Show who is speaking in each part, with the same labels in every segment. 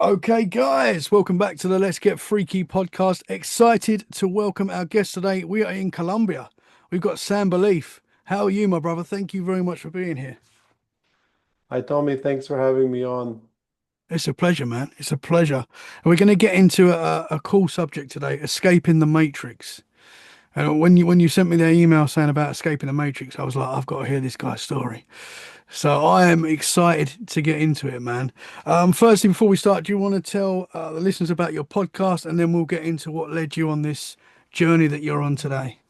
Speaker 1: Okay, guys, welcome back to the Let's Get Freaky podcast. Excited to welcome our guest today. We are in Colombia. We've got Sam Believ. How are you, my brother? Thank you very much for being here.
Speaker 2: Hi, Tommy. Thanks for having me on.
Speaker 1: It's a pleasure, man. It's a pleasure. And we're going to get into a cool subject today, escaping the matrix. And when you sent me the email saying about escaping the matrix, I was like, I've got to hear this guy's story. So I am excited to get into it, man. Firstly, before we start, do you want to tell the listeners about your podcast, and then we'll get into what led you on this journey that you're on today?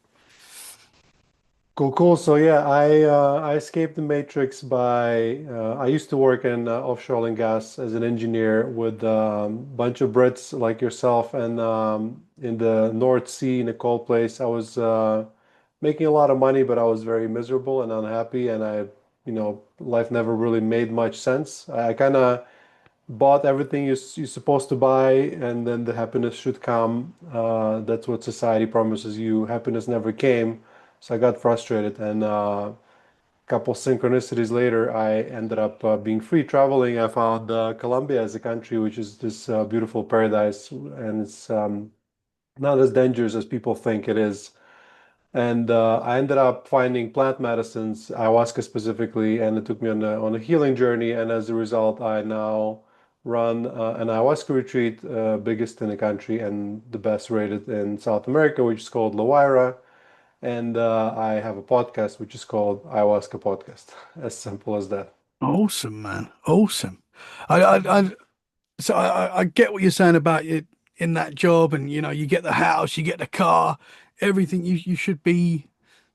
Speaker 2: Cool, cool. So yeah, I escaped the matrix by I used to work in offshore oil and gas as an engineer with a bunch of Brits like yourself, and in the North Sea in a cold place. I was making a lot of money, but I was very miserable and unhappy, and life never really made much sense. I kind of bought everything you're supposed to buy, and then the happiness should come. That's what society promises you. Happiness never came, so I got frustrated. And a couple synchronicities later, I ended up being free traveling. I found Colombia as a country, which is this beautiful paradise, and it's not as dangerous as people think it is. And I ended up finding plant medicines, ayahuasca specifically, and it took me on a healing journey. And as a result, I now run an ayahuasca retreat, biggest in the country and the best rated in South America, which is called LaWayra. And I have a podcast which is called Ayahuasca Podcast. As simple as that.
Speaker 1: Awesome, man. Awesome. I get what you're saying about you in that job, and you get the house, you get the car, everything. You should be.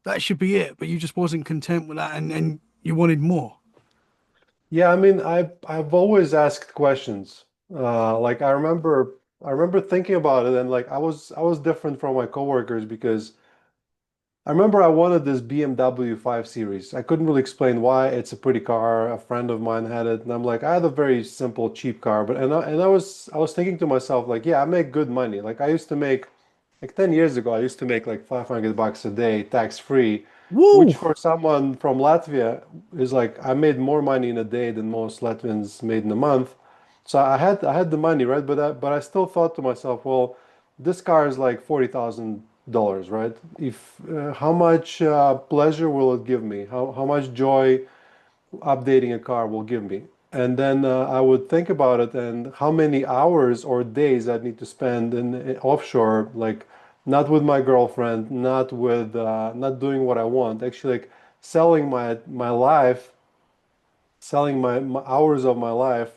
Speaker 1: That should be it, but you just wasn't content with that, and you wanted more.
Speaker 2: Yeah, I mean, I've always asked questions. Like I remember thinking about it, and like I was different from my coworkers because I remember I wanted this BMW 5 Series. I couldn't really explain why. It's a pretty car. A friend of mine had it, and I'm like, I had a very simple, cheap car, but and I was thinking to myself like, yeah, I make good money. Like I used to make like 10 years ago, I used to make like 500 bucks a day tax free,
Speaker 1: Woo!
Speaker 2: which for someone from Latvia is like I made more money in a day than most Latvians made in a month. So I had the money, right? But I still thought to myself, well, this car is like $40,000, right? If how much pleasure will it give me? How much joy updating a car will give me? And then I would think about it and how many hours or days I'd need to spend in offshore, like not with my girlfriend, not doing what I want, actually like selling my life, selling my hours of my life.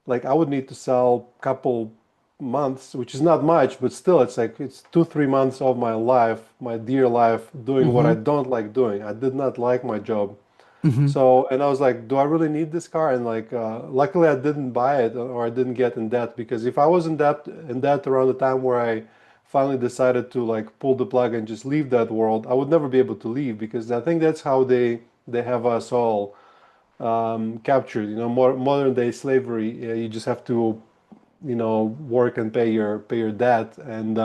Speaker 2: Like I would need to sell a couple months, which is not much, but still it's like it's 2, 3 months of my life, my dear life, doing what I
Speaker 1: Hmm.
Speaker 2: don't like doing. I did not like my job.
Speaker 1: Hmm.
Speaker 2: So, and I was like, do I really need this car? And like, luckily I didn't buy it or I didn't get in debt because if I was in debt around the time where I finally decided to like pull the plug and just leave that world, I would never be able to leave because I think that's how they have us all captured. More modern day slavery. You just have to, work and pay your debt. And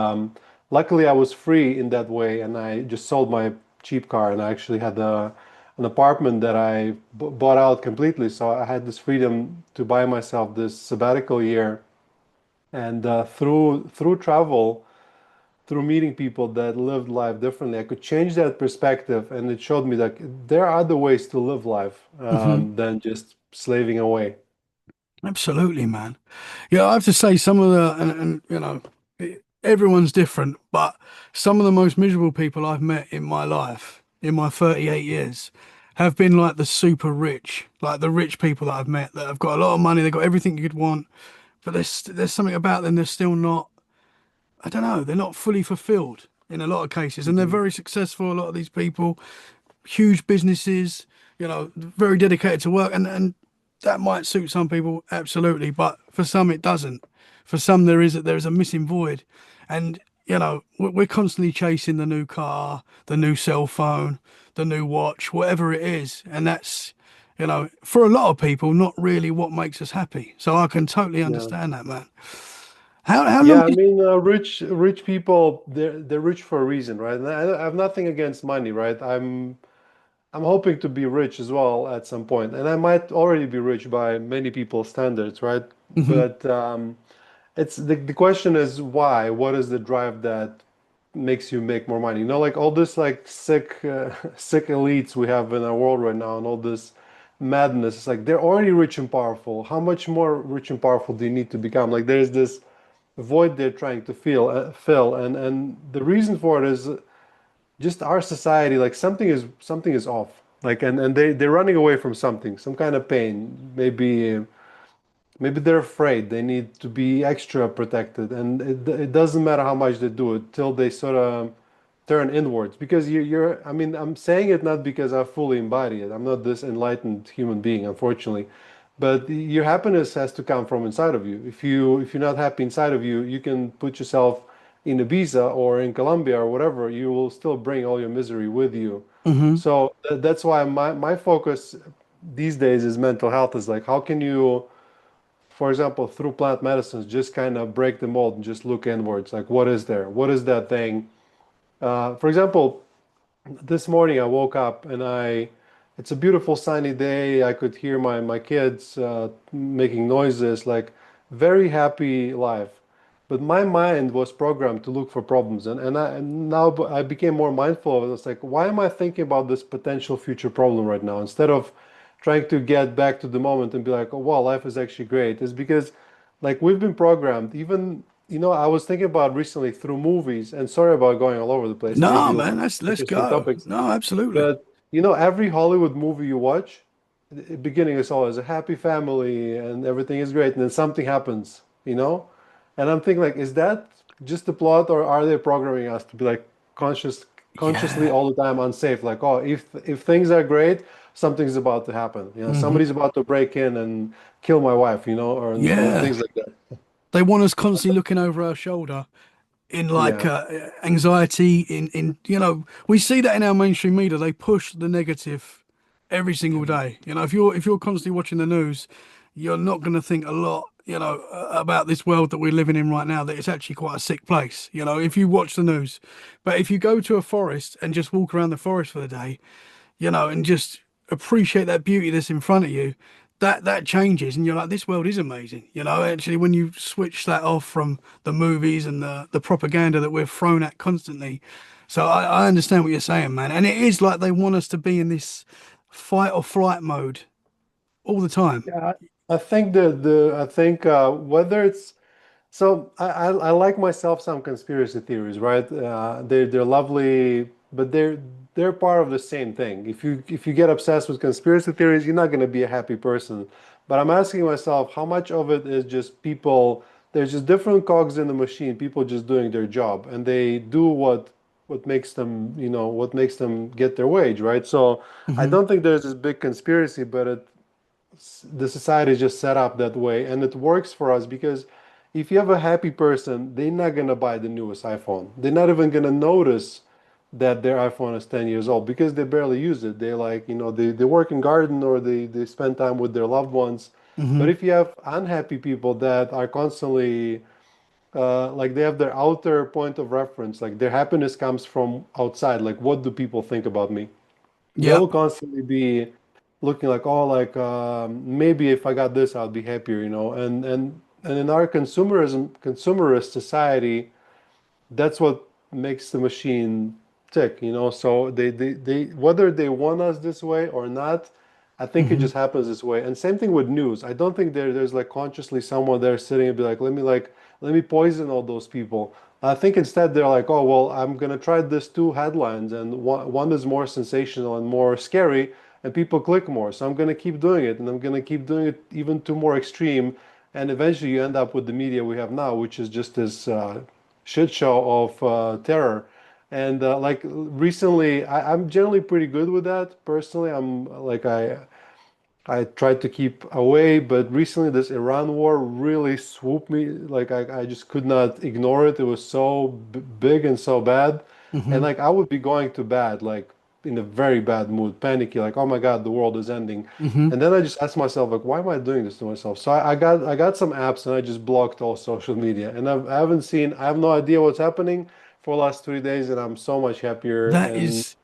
Speaker 2: luckily I was free in that way, and I just sold my cheap car, and I actually had an apartment that I bought out completely. So I had this freedom to buy myself this sabbatical year, and through travel, through meeting people that lived life differently, I could change that perspective, and it showed me that there are other ways to live life
Speaker 1: Hmm.
Speaker 2: than just slaving away.
Speaker 1: Absolutely, man. Yeah, I have to say some of the and everyone's different, but some of the most miserable people I've met in my life, in my 38 years, have been like the super rich, like the rich people that I've met that have got a lot of money, they've got everything you could want, but there's something about them they're still not, I don't know, they're not fully fulfilled in a lot of cases, and they're
Speaker 2: Mhm.
Speaker 1: very successful. A lot of these people, huge businesses, very dedicated to work, and that might suit some people, absolutely, but for some it doesn't. For some there is a missing void, and we're constantly chasing the new car, the new cell phone, the new watch, whatever it is, and that's for a lot of people not really what makes us happy. So I can totally
Speaker 2: Yeah.
Speaker 1: understand that, man. How long
Speaker 2: Yeah, I
Speaker 1: did
Speaker 2: mean, rich people, they're rich for a reason, right? And I have nothing against money, right? I'm hoping to be rich as well at some point, and I might already be rich by many people's standards, right?
Speaker 1: Hmm.
Speaker 2: But it's the question is why? What is the drive that makes you make more money? You know, like all this like sick sick elites we have in our world right now, and all this madness. It's like they're already rich and powerful. How much more rich and powerful do you need to become? Like there's this void they're trying to fill, and the reason for it is just our society, like something is off. Like and they're running away from something, some kind of pain. Maybe they're afraid. They need to be extra protected, and it doesn't matter how much they do it till they sort of turn inwards. Because you're, I mean, I'm saying it not because I fully embody it. I'm not this enlightened human being, unfortunately. But your happiness has to come from inside of you. If you're not happy inside of you, you can put yourself in Ibiza or in Colombia or whatever. You will still bring all your misery with you.
Speaker 1: Hmm.
Speaker 2: So that's why my focus these days is mental health. Is like how can you, for example, through plant medicines, just kind of break the mold and just look inwards. Like, what is there? What is that thing? For example, this morning I woke up and it's a beautiful sunny day. I could hear my kids making noises, like very happy life. But my mind was programmed to look for problems, and now I became more mindful of it. It's like, why am I thinking about this potential future problem right now instead of trying to get back to the moment and be like, oh wow, life is actually great? It's because like we've been programmed. Even I was thinking about recently through movies, and sorry about going all over the place. Maybe
Speaker 1: No,
Speaker 2: you'll
Speaker 1: man,
Speaker 2: find
Speaker 1: let's
Speaker 2: interesting
Speaker 1: go.
Speaker 2: topics.
Speaker 1: No, absolutely.
Speaker 2: But every Hollywood movie you watch, the beginning is always a happy family and everything is great, and then something happens. And I'm thinking like, is that just the plot, or are they programming us to be like consciously
Speaker 1: Yeah.
Speaker 2: all the time unsafe? Like, oh, if things are great, something's about to happen.
Speaker 1: Hmm.
Speaker 2: Somebody's about to break in and kill my wife, or
Speaker 1: Yeah.
Speaker 2: things like that.
Speaker 1: They want us constantly looking over our shoulder in like
Speaker 2: Yeah.
Speaker 1: anxiety we see that in our mainstream media. They push the negative every single day. If you're constantly watching the news, you're not going to think a lot about this world that we're living in right now, that it's actually quite a sick place, if you watch the news. But if you go to a forest and just walk around the forest for the day, and just appreciate that beauty that's in front of you, that changes, and you're like, this world is amazing. Actually, when you switch that off from the movies and the propaganda that we're thrown at constantly. So I understand what you're saying, man. And it is like they want us to be in this fight or flight mode all the time.
Speaker 2: Yeah, I think whether it's so I like myself some conspiracy theories, right? They're lovely, but they're part of the same thing. If you get obsessed with conspiracy theories, you're not going to be a happy person. But I'm asking myself, how much of it is just people? There's just different cogs in the machine, people just doing their job, and they do what makes them, what makes them get their wage, right? So I
Speaker 1: Hmm.
Speaker 2: don't think there's this big conspiracy, but the society is just set up that way, and it works for us because if you have a happy person, they're not gonna buy the newest iPhone. They're not even gonna notice that their iPhone is 10 years old because they barely use it. They like, they work in garden, or they spend time with their loved ones. But
Speaker 1: Hmm.
Speaker 2: if you have unhappy people that are constantly like they have their outer point of reference, like their happiness comes from outside, like what do people think about me? They
Speaker 1: Yeah.
Speaker 2: will constantly be looking like, oh, like maybe if I got this, I'd be happier. And in our consumerist society, that's what makes the machine tick. So they whether they want us this way or not, I think it
Speaker 1: Hmm.
Speaker 2: just happens this way. And same thing with news. I don't think there's like consciously someone there sitting and be like let me poison all those people. I think instead they're like, oh well, I'm gonna try this two headlines, and one is more sensational and more scary, and people click more. So I'm gonna keep doing it, and I'm gonna keep doing it even to more extreme, and eventually you end up with the media we have now, which is just this shit show of terror. And like recently, I'm generally pretty good with that. Personally, I tried to keep away, but recently this Iran war really swooped me. Like I just could not ignore it. It was so big and so bad. And
Speaker 1: Hmm.
Speaker 2: like I would be going to bed like in a very bad mood, panicky, like, oh my God, the world is ending.
Speaker 1: Hmm.
Speaker 2: And then I just asked myself, like, why am I doing this to myself? So I got some apps, and I just blocked all social media. And I haven't seen, I have no idea what's happening for the last 3 days, and I'm so much happier.
Speaker 1: That
Speaker 2: And
Speaker 1: is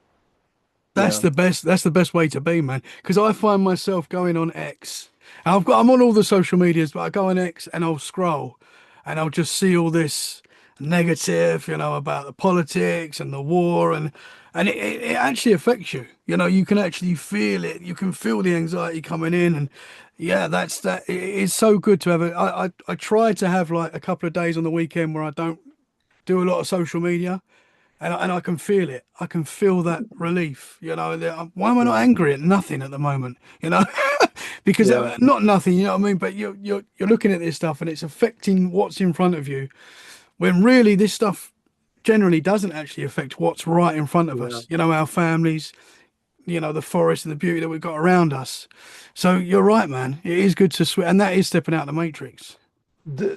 Speaker 1: That's
Speaker 2: Yeah.
Speaker 1: the best. That's the best way to be, man. Because I find myself going on X. And I'm on all the social medias, but I go on X and I'll scroll, and I'll just see all this negative, about the politics and the war, and it actually affects you. You can actually feel it. You can feel the anxiety coming in, and yeah, that's that. It's so good to have it. I try to have like a couple of days on the weekend where I don't do a lot of social media, and I can feel it. I can feel that relief. Why am I not
Speaker 2: Yeah.
Speaker 1: angry at nothing at the moment? Because
Speaker 2: Yeah.
Speaker 1: not nothing. You know what I mean? But you're looking at this stuff and it's affecting what's in front of you. When really this stuff generally doesn't actually affect what's right in front of
Speaker 2: Yeah.
Speaker 1: us. Our families. The forest and the beauty that we've got around us. So you're right, man. It is good to switch, and that is stepping out of the matrix.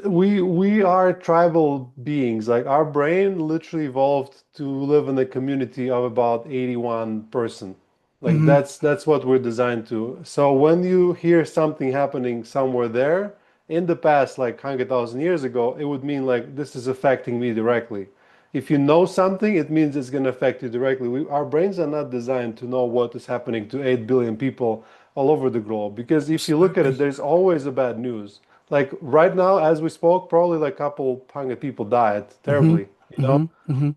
Speaker 2: We are tribal beings. Like our brain literally evolved to live in a community of about 81 person. Like
Speaker 1: Hmm.
Speaker 2: that's what we're designed to. So when you hear something happening somewhere there, in the past, like 100,000 years ago, it would mean like this is affecting me directly. If you know something, it means it's going to affect you directly. Our brains are not designed to know what is happening to 8 billion people all over the globe. Because if you look at it,
Speaker 1: Absolutely.
Speaker 2: there's always a bad news. Like right now, as we spoke, probably like a couple hundred people died
Speaker 1: Hmm.
Speaker 2: terribly.
Speaker 1: Hmm. Hmm.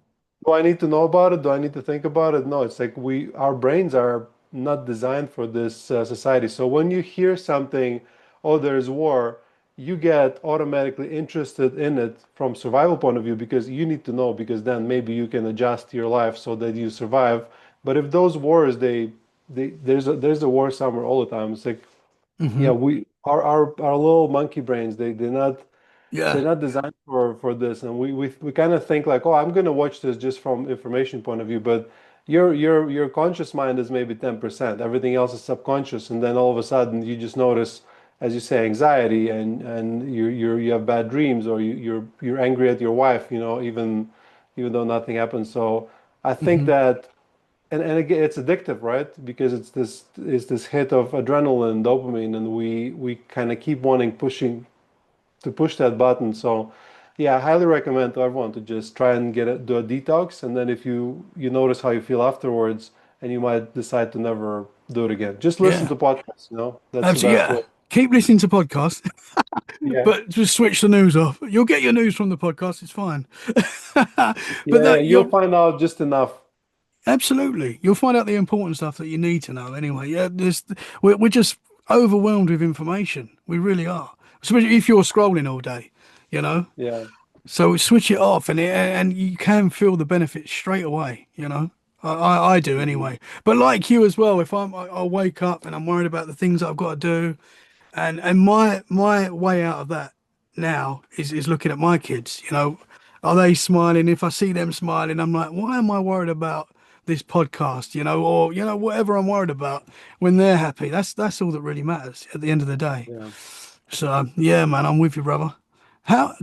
Speaker 2: Do I need to know about it? Do I need to think about it? No, it's like our brains are not designed for this society. So when you hear something, oh, there's war, you get automatically interested in it from survival point of view because you need to know because then maybe you can adjust your life so that you survive. But if those wars, there's a war somewhere all the time. It's like, yeah,
Speaker 1: Hmm.
Speaker 2: our little monkey brains, they're
Speaker 1: Yeah.
Speaker 2: not designed for this, and we kind of think like, oh, I'm gonna watch this just from information point of view, but your conscious mind is maybe 10%. Everything else is subconscious, and then all of a sudden you just notice, as you say, anxiety, and you have bad dreams, or you're angry at your wife, even though nothing happened. So I think
Speaker 1: Hmm.
Speaker 2: that. And again, it's addictive, right? Because it's this hit of adrenaline, dopamine, and we kind of keep wanting pushing to push that button. So, yeah, I highly recommend to everyone to just try and do a detox, and then if you notice how you feel afterwards, and you might decide to never do it again. Just listen
Speaker 1: Yeah.
Speaker 2: to podcasts, that's the
Speaker 1: Absolutely.
Speaker 2: best
Speaker 1: Yeah.
Speaker 2: way.
Speaker 1: Keep listening to podcasts,
Speaker 2: Yeah,
Speaker 1: but just switch the news off. You'll get your news from the podcast. It's fine. But
Speaker 2: yeah,
Speaker 1: that
Speaker 2: you'll
Speaker 1: you'll
Speaker 2: find out just enough.
Speaker 1: absolutely you'll find out the important stuff that you need to know anyway. Yeah. We're just overwhelmed with information. We really are. Especially if you're scrolling all day. You know.
Speaker 2: Yeah,
Speaker 1: So switch it off, and you can feel the benefits straight away. I do
Speaker 2: mhm,
Speaker 1: anyway. But like you as well, if I'll wake up and I'm worried about the things that I've got to do, and my way out of that now is looking at my kids. Are they smiling? If I see them smiling, I'm like, why am I worried about this podcast? Or whatever I'm worried about when they're happy. That's all that really matters at the end of the day.
Speaker 2: yeah.
Speaker 1: So yeah, man, I'm with you, brother. How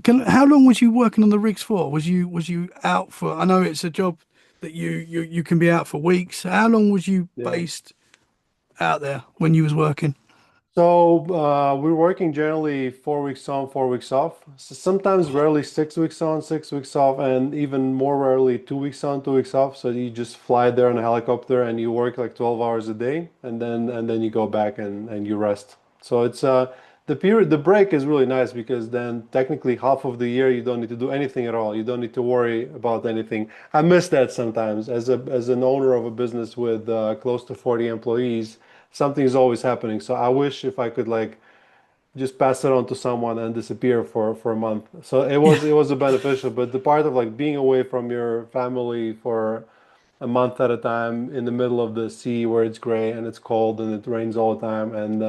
Speaker 1: long was you working on the rigs for? Was you out for? I know it's a job that you can be out for weeks. How long was you
Speaker 2: Yeah.
Speaker 1: based out there when you was working?
Speaker 2: So we're working generally 4 weeks on, 4 weeks off. Sometimes rarely 6 weeks on, 6 weeks off, and even more rarely 2 weeks on, 2 weeks off. So you just fly there on a helicopter and you work like 12 hours a day, and then you go back and you rest. So it's the break is really nice because then technically half of the year you don't need to do anything at all. You don't need to worry about anything. I miss that sometimes as an owner of a business with close to 40 employees. Something is always happening. So I wish if I could like just pass it on to someone and disappear for a month. So it
Speaker 1: Yeah,
Speaker 2: was it was a beneficial, but the part of like being away from your family for a month at a time in the middle of the sea where it's gray and it's cold and it rains all the time and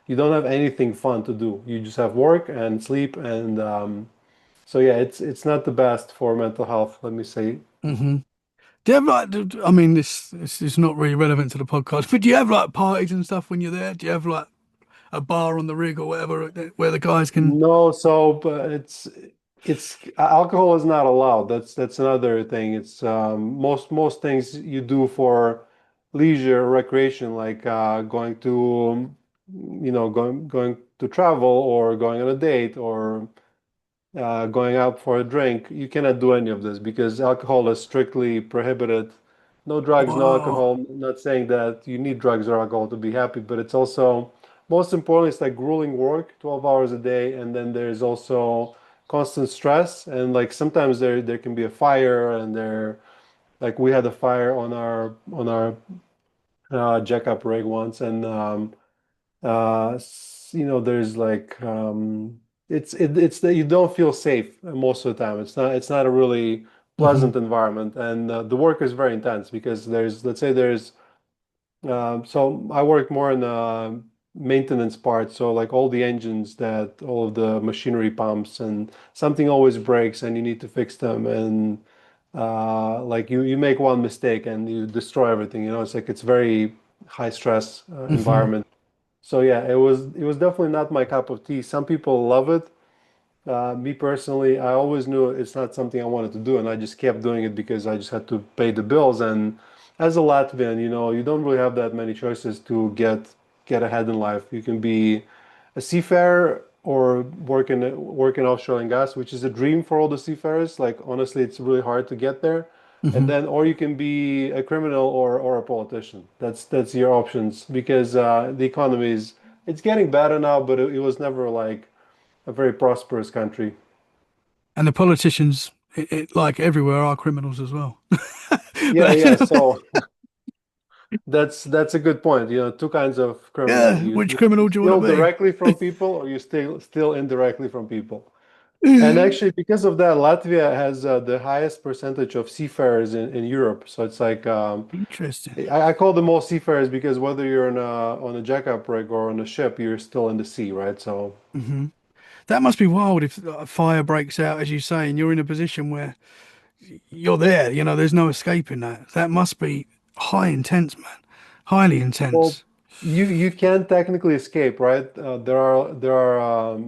Speaker 2: you don't have anything fun to do. You just have work and sleep and so yeah, it's not the best for mental health, let me say.
Speaker 1: hmm. Do you have I mean, this is not really relevant to the podcast, but do you have like parties and stuff when you're there? Do you have like a bar on the rig or whatever where the guys can?
Speaker 2: No, so but it's alcohol is not allowed. That's another thing. It's most things you do for leisure, recreation, like going to going to travel or going on a date or going out for a drink. You cannot do any of this because alcohol is strictly prohibited No drugs, no
Speaker 1: Wow.
Speaker 2: alcohol. Not saying that you need drugs or alcohol to be happy, but it's also most importantly, it's like grueling work, 12 hours a day, and then there's also constant stress. And like sometimes there can be a fire, and there like we had a fire on our jackup rig once, and there's like it's that you don't feel safe most of the time. It's not a really
Speaker 1: Hmm.
Speaker 2: pleasant environment, and the work is very intense because let's say there's so I work more in the maintenance part, so like all the engines, that all of the machinery pumps, and something always breaks and you need to fix them, and like you make one mistake and you destroy everything. It's like it's very high stress
Speaker 1: Hmm.
Speaker 2: environment. So yeah, it was definitely not my cup of tea. Some people love it. Me personally, I always knew it's not something I wanted to do, and I just kept doing it because I just had to pay the bills. And as a Latvian, you don't really have that many choices to get ahead in life. You can be a seafarer or work in offshore and gas, which is a dream for all the seafarers. Like honestly, it's really hard to get there. And
Speaker 1: Hmm.
Speaker 2: then, or you can be a criminal or a politician. That's your options because the economy is it's getting better now, but it was never like a very prosperous country.
Speaker 1: And the politicians, like everywhere, are criminals as well.
Speaker 2: Yeah,
Speaker 1: But
Speaker 2: yeah. So that's a good point. Two kinds of criminal.
Speaker 1: yeah,
Speaker 2: You
Speaker 1: which
Speaker 2: you,
Speaker 1: criminal
Speaker 2: you
Speaker 1: do you want
Speaker 2: steal
Speaker 1: to
Speaker 2: directly from people, or you steal indirectly from people. And
Speaker 1: be?
Speaker 2: actually, because of that, Latvia has the highest percentage of seafarers in Europe. So it's like
Speaker 1: Interesting.
Speaker 2: I call them all seafarers because whether you're on a jackup rig or on a ship, you're still in the sea, right? So
Speaker 1: Hmm. That must be wild if a fire breaks out, as you say, and you're in a position where you're there. There's no escaping that. That must be high intense, man. Highly
Speaker 2: well,
Speaker 1: intense.
Speaker 2: you can technically escape, right? There are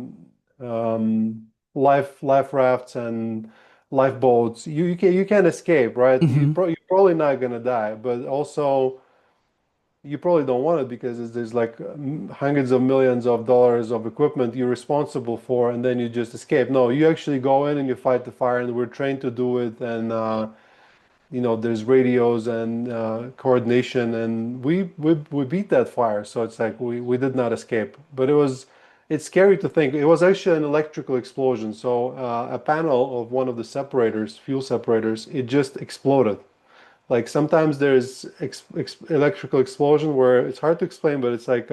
Speaker 2: life rafts and lifeboats. You can escape, right?
Speaker 1: Hmm.
Speaker 2: You're probably not gonna die, but also you probably don't want it because there's like hundreds of millions of dollars of equipment you're responsible for, and then you just escape. No, you actually go in and you fight the fire, and we're trained to do it, and there's radios and coordination, and we beat that fire. So it's like we did not escape, but it's scary to think it was actually an electrical explosion. So a panel of one of the separators, fuel separators, it just exploded. Like sometimes there's electrical explosion where it's hard to explain, but it's like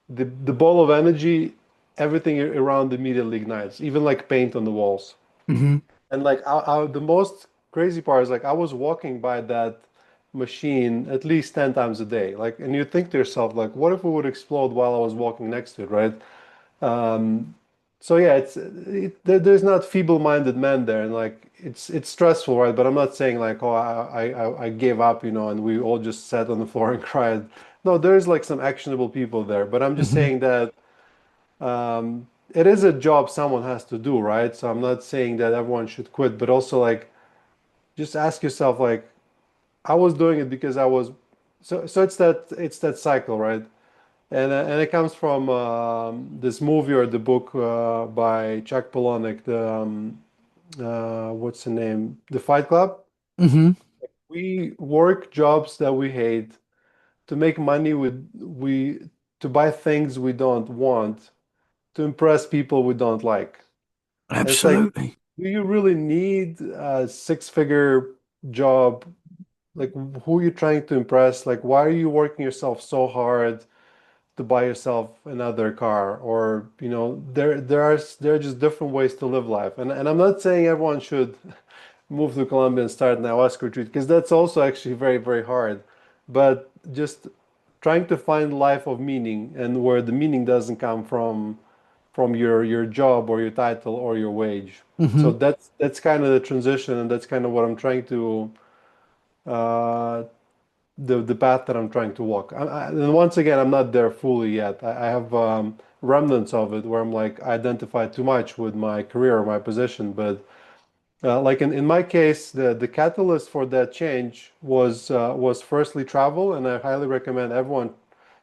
Speaker 2: the ball of energy, everything around immediately ignites, even like paint on the walls.
Speaker 1: Hmm.
Speaker 2: And like the most crazy part is like I was walking by that machine at least 10 times a day. Like, and you think to yourself, like, what if it would explode while I was walking next to it, right? Um, so yeah, there's not feeble-minded men there, and like it's stressful, right? But I'm not saying like, oh, I gave up, and we all just sat on the floor and cried. No, there's like some actionable people there, but I'm just
Speaker 1: Hmm.
Speaker 2: saying that it is a job someone has to do, right? So I'm not saying that everyone should quit, but also like just ask yourself, like, I was doing it because I was so it's that cycle, right? And it comes from this movie or the book by Chuck Palahniuk, what's the name? The Fight Club.
Speaker 1: Hmm.
Speaker 2: We work jobs that we hate to make money to buy things we don't want, to impress people we don't like. And it's like,
Speaker 1: Absolutely.
Speaker 2: do you really need a six-figure job? Like, who are you trying to impress? Like, why are you working yourself so hard to buy yourself another car? Or, there are just different ways to live life. And I'm not saying everyone should move to Colombia and start an ayahuasca retreat, because that's also actually very, very hard. But just trying to find life of meaning, and where the meaning doesn't come from your job or your title or your wage.
Speaker 1: Hmm.
Speaker 2: So that's kind of the transition, and that's kind of what I'm trying to uh, the path that I'm trying to walk. And once again, I'm not there fully yet. I have remnants of it where I'm like I identify too much with my career or my position. But like in my case, the catalyst for that change was firstly travel, and I highly recommend everyone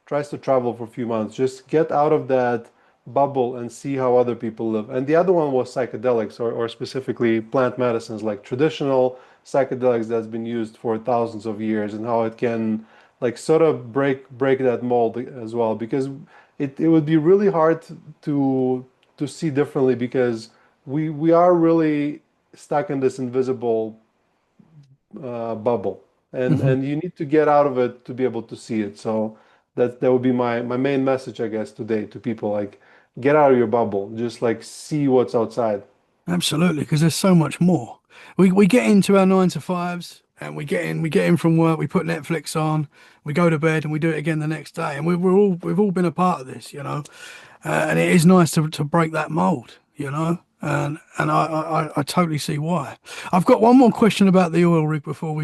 Speaker 2: tries to travel for a few months. Just get out of that bubble and see how other people live. And the other one was psychedelics, or specifically plant medicines, like traditional psychedelics that's been used for thousands of years, and how it can like sort of break that mold as well. Because it would be really hard to see differently, because we are really stuck in this invisible bubble,
Speaker 1: Hmm.
Speaker 2: and you need to get out of it to be able to see it. So that would be my main message, I guess, today to people, like get out of your bubble, just like see what's outside.
Speaker 1: Absolutely, because there's so much more. We get into our 9 to 5s and we get in from work, we put Netflix on, we go to bed and we do it again the next day. And we've all been a part of this, and it is nice to break that mold, and I totally see why. I've got one more question about the oil rig before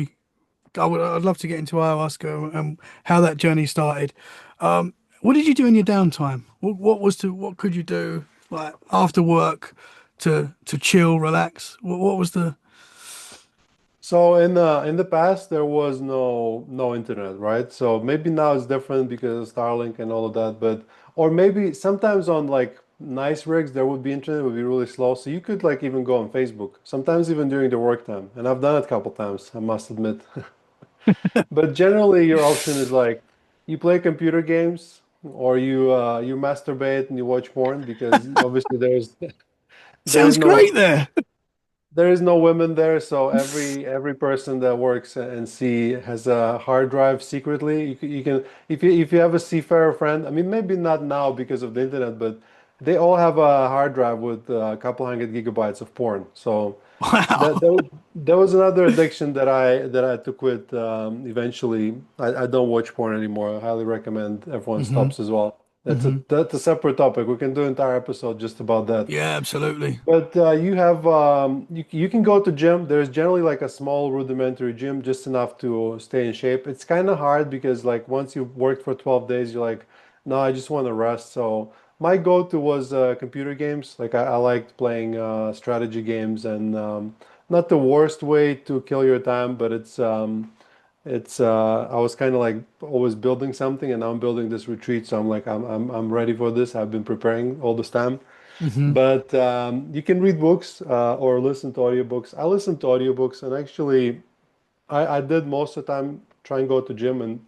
Speaker 1: I'd love to get into ayahuasca and how that journey started. What did you do in your downtime? What could you do like after work to chill, relax? What was the
Speaker 2: So in the past there was no internet, right? So maybe now it's different because of Starlink and all of that, but or maybe sometimes on like nice rigs there would be internet, it would be really slow. So you could like even go on Facebook, sometimes even during the work time. And I've done it a couple times, I must admit. But generally your option is like you play computer games, or you masturbate and you watch porn, because obviously there is
Speaker 1: sounds
Speaker 2: no
Speaker 1: great there.
Speaker 2: there is no women there, so every person that works in sea has a hard drive secretly. You can if you have a seafarer friend, I mean maybe not now because of the internet, but they all have a hard drive with a couple hundred gigabytes of porn. So that
Speaker 1: Wow.
Speaker 2: that was another addiction that I had to quit eventually. I don't watch porn anymore. I highly recommend everyone
Speaker 1: Hmm.
Speaker 2: stops as well.
Speaker 1: Hmm.
Speaker 2: That's a separate topic. We can do an entire episode just about that.
Speaker 1: Yeah, absolutely.
Speaker 2: But you can go to gym. There's generally like a small rudimentary gym, just enough to stay in shape. It's kind of hard because like once you've worked for 12 days, you're like, no, I just want to rest. So my go-to was computer games. Like I liked playing strategy games, and not the worst way to kill your time, but I was kind of like always building something, and now I'm building this retreat. So I'm like I'm ready for this. I've been preparing all this time.
Speaker 1: Hmm.
Speaker 2: But you can read books or listen to audiobooks. I listen to audiobooks, and actually, I did most of the time try and go to gym and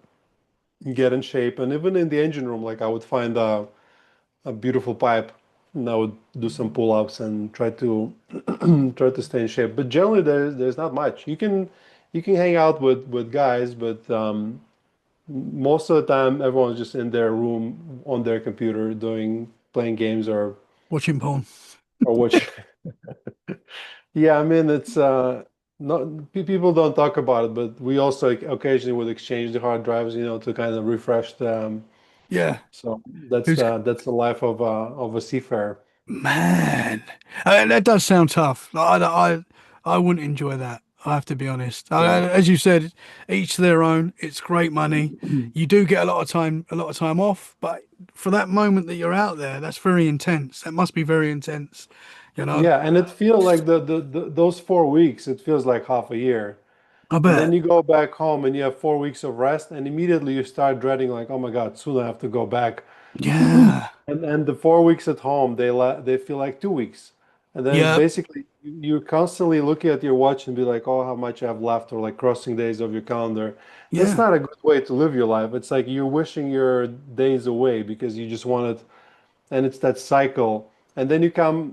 Speaker 2: get in shape. And even in the engine room, like I would find a beautiful pipe, and I would do some pull-ups and try to try to stay in shape. But generally, there's not much. You can hang out with guys, but most of the time, everyone's just in their room on their computer doing playing games
Speaker 1: Watching porn.
Speaker 2: or watching. Yeah, I mean it's not people don't talk about it, but we also occasionally would exchange the hard drives, to kind of refresh them.
Speaker 1: Yeah.
Speaker 2: So that's
Speaker 1: Who's
Speaker 2: the life of a seafarer.
Speaker 1: man? That does sound tough. Like, I wouldn't enjoy that. I have to be honest.
Speaker 2: Yeah.
Speaker 1: As you said, each to their own. It's great money. You do get a lot of time off, but for that moment that you're out there, that's very intense. That must be very intense, you know.
Speaker 2: Yeah, and it feels like those 4 weeks, it feels like half a year.
Speaker 1: I
Speaker 2: And then
Speaker 1: bet.
Speaker 2: you go back home and you have 4 weeks of rest, and immediately you start dreading, like, oh my God, soon I have to go back.
Speaker 1: Yeah.
Speaker 2: And the 4 weeks at home, they feel like 2 weeks. And then
Speaker 1: Yeah.
Speaker 2: basically you're constantly looking at your watch and be like, oh, how much I have left, or like crossing days of your calendar. That's
Speaker 1: Yeah.
Speaker 2: not a good way to live your life. It's like you're wishing your days away because you just want it, and it's that cycle. And then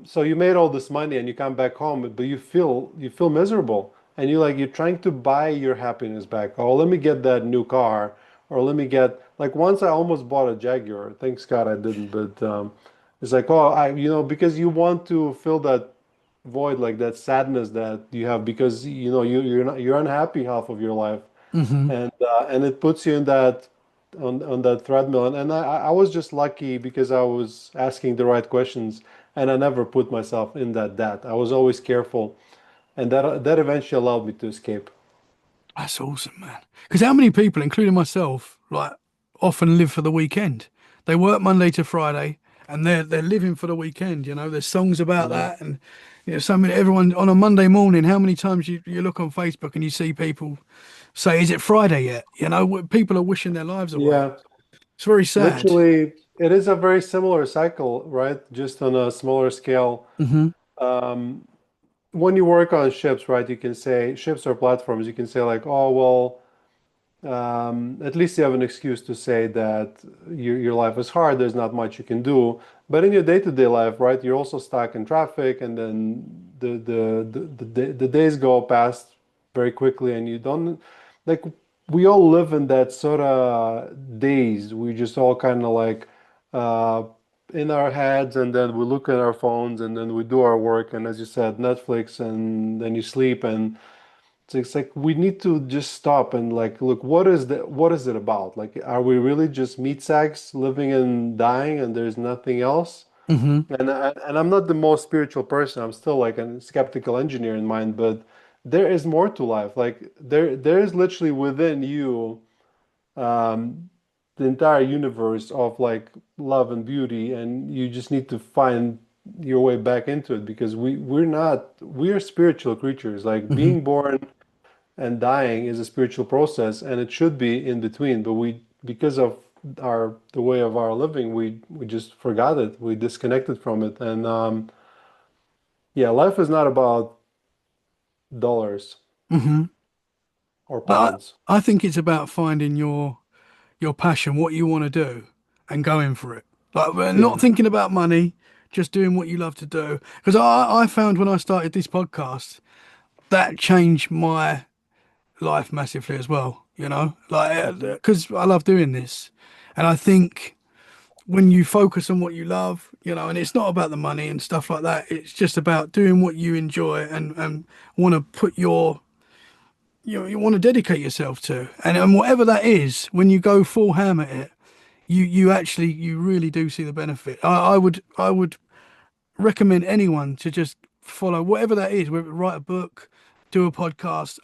Speaker 2: so you made all this money and you come back home, but you feel miserable, and you're trying to buy your happiness back. Oh, let me get that new car, or let me get, like, once I almost bought a Jaguar. Thanks God I didn't, but it's like, oh, because you want to fill that void, like that sadness that you have, because you're unhappy half of your life,
Speaker 1: Hmm.
Speaker 2: and it puts you in that on that treadmill. And I was just lucky because I was asking the right questions, and I never put myself in that debt. I was always careful, and that eventually allowed me to escape.
Speaker 1: That's awesome, man. Because how many people, including myself, like often live for the weekend? They work Monday to Friday, and they're living for the weekend. There's songs about
Speaker 2: Yeah.
Speaker 1: that, and so many everyone on a Monday morning. How many times you look on Facebook and you see people say, "Is it Friday yet?" People are wishing their lives away.
Speaker 2: Yeah.
Speaker 1: It's very sad.
Speaker 2: Literally, it is a very similar cycle, right? Just on a smaller scale.
Speaker 1: Hmm.
Speaker 2: Um, when you work on ships, right, you can say ships or platforms, you can say like, oh, well, at least you have an excuse to say that your life is hard, there's not much you can do. But in your day-to-day life, right, you're also stuck in traffic, and then the days go past very quickly, and you don't like we all live in that sort of days. We just all kind of like uh, in our heads, and then we look at our phones, and then we do our work, and as you said, Netflix, and then you sleep, and so it's like we need to just stop and like look, what is it about? Like, are we really just meat sacks living and dying and there's nothing else?
Speaker 1: Hmm.
Speaker 2: And I'm not the most spiritual person. I'm still like a skeptical engineer in mind, but there is more to life. Like there is literally within you um, the entire universe of like love and beauty, and you just need to find your way back into it because we're spiritual creatures. Like
Speaker 1: Hmm.
Speaker 2: being born and dying is a spiritual process, and it should be in between, but we because of our the way of our living, we just forgot it, we disconnected from it. And yeah, life is not about dollars
Speaker 1: Hmm.
Speaker 2: or
Speaker 1: But
Speaker 2: pounds.
Speaker 1: I think it's about finding your passion, what you want to do, and going for it. Like we're not
Speaker 2: Yeah,
Speaker 1: thinking about money, just doing what you love to do. Because I found when I started this podcast, that changed my life massively as well. You know, like
Speaker 2: mhm,
Speaker 1: because I love doing this, and I think when you focus on what you love, you know, and it's not about the money and stuff like that. It's just about doing what you enjoy and want to put you want to dedicate yourself to, and whatever that is, when you go full ham at it, you really do see the benefit. I would recommend anyone to just follow whatever that is, whether write a book, do a podcast,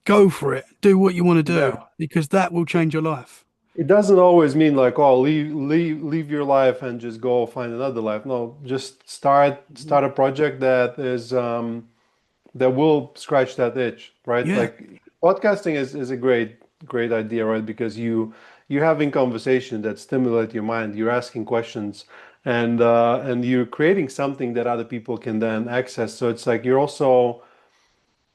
Speaker 1: go for it, do what you want to do,
Speaker 2: yeah.
Speaker 1: because that will change your life.
Speaker 2: It doesn't always mean like, oh, leave your life and just go find another life. No, just start a project that is that will scratch that itch, right?
Speaker 1: Yeah.
Speaker 2: Like podcasting is a great idea, right? Because you're having conversation that stimulate your mind. You're asking questions, and you're creating something that other people can then access. So it's like you're also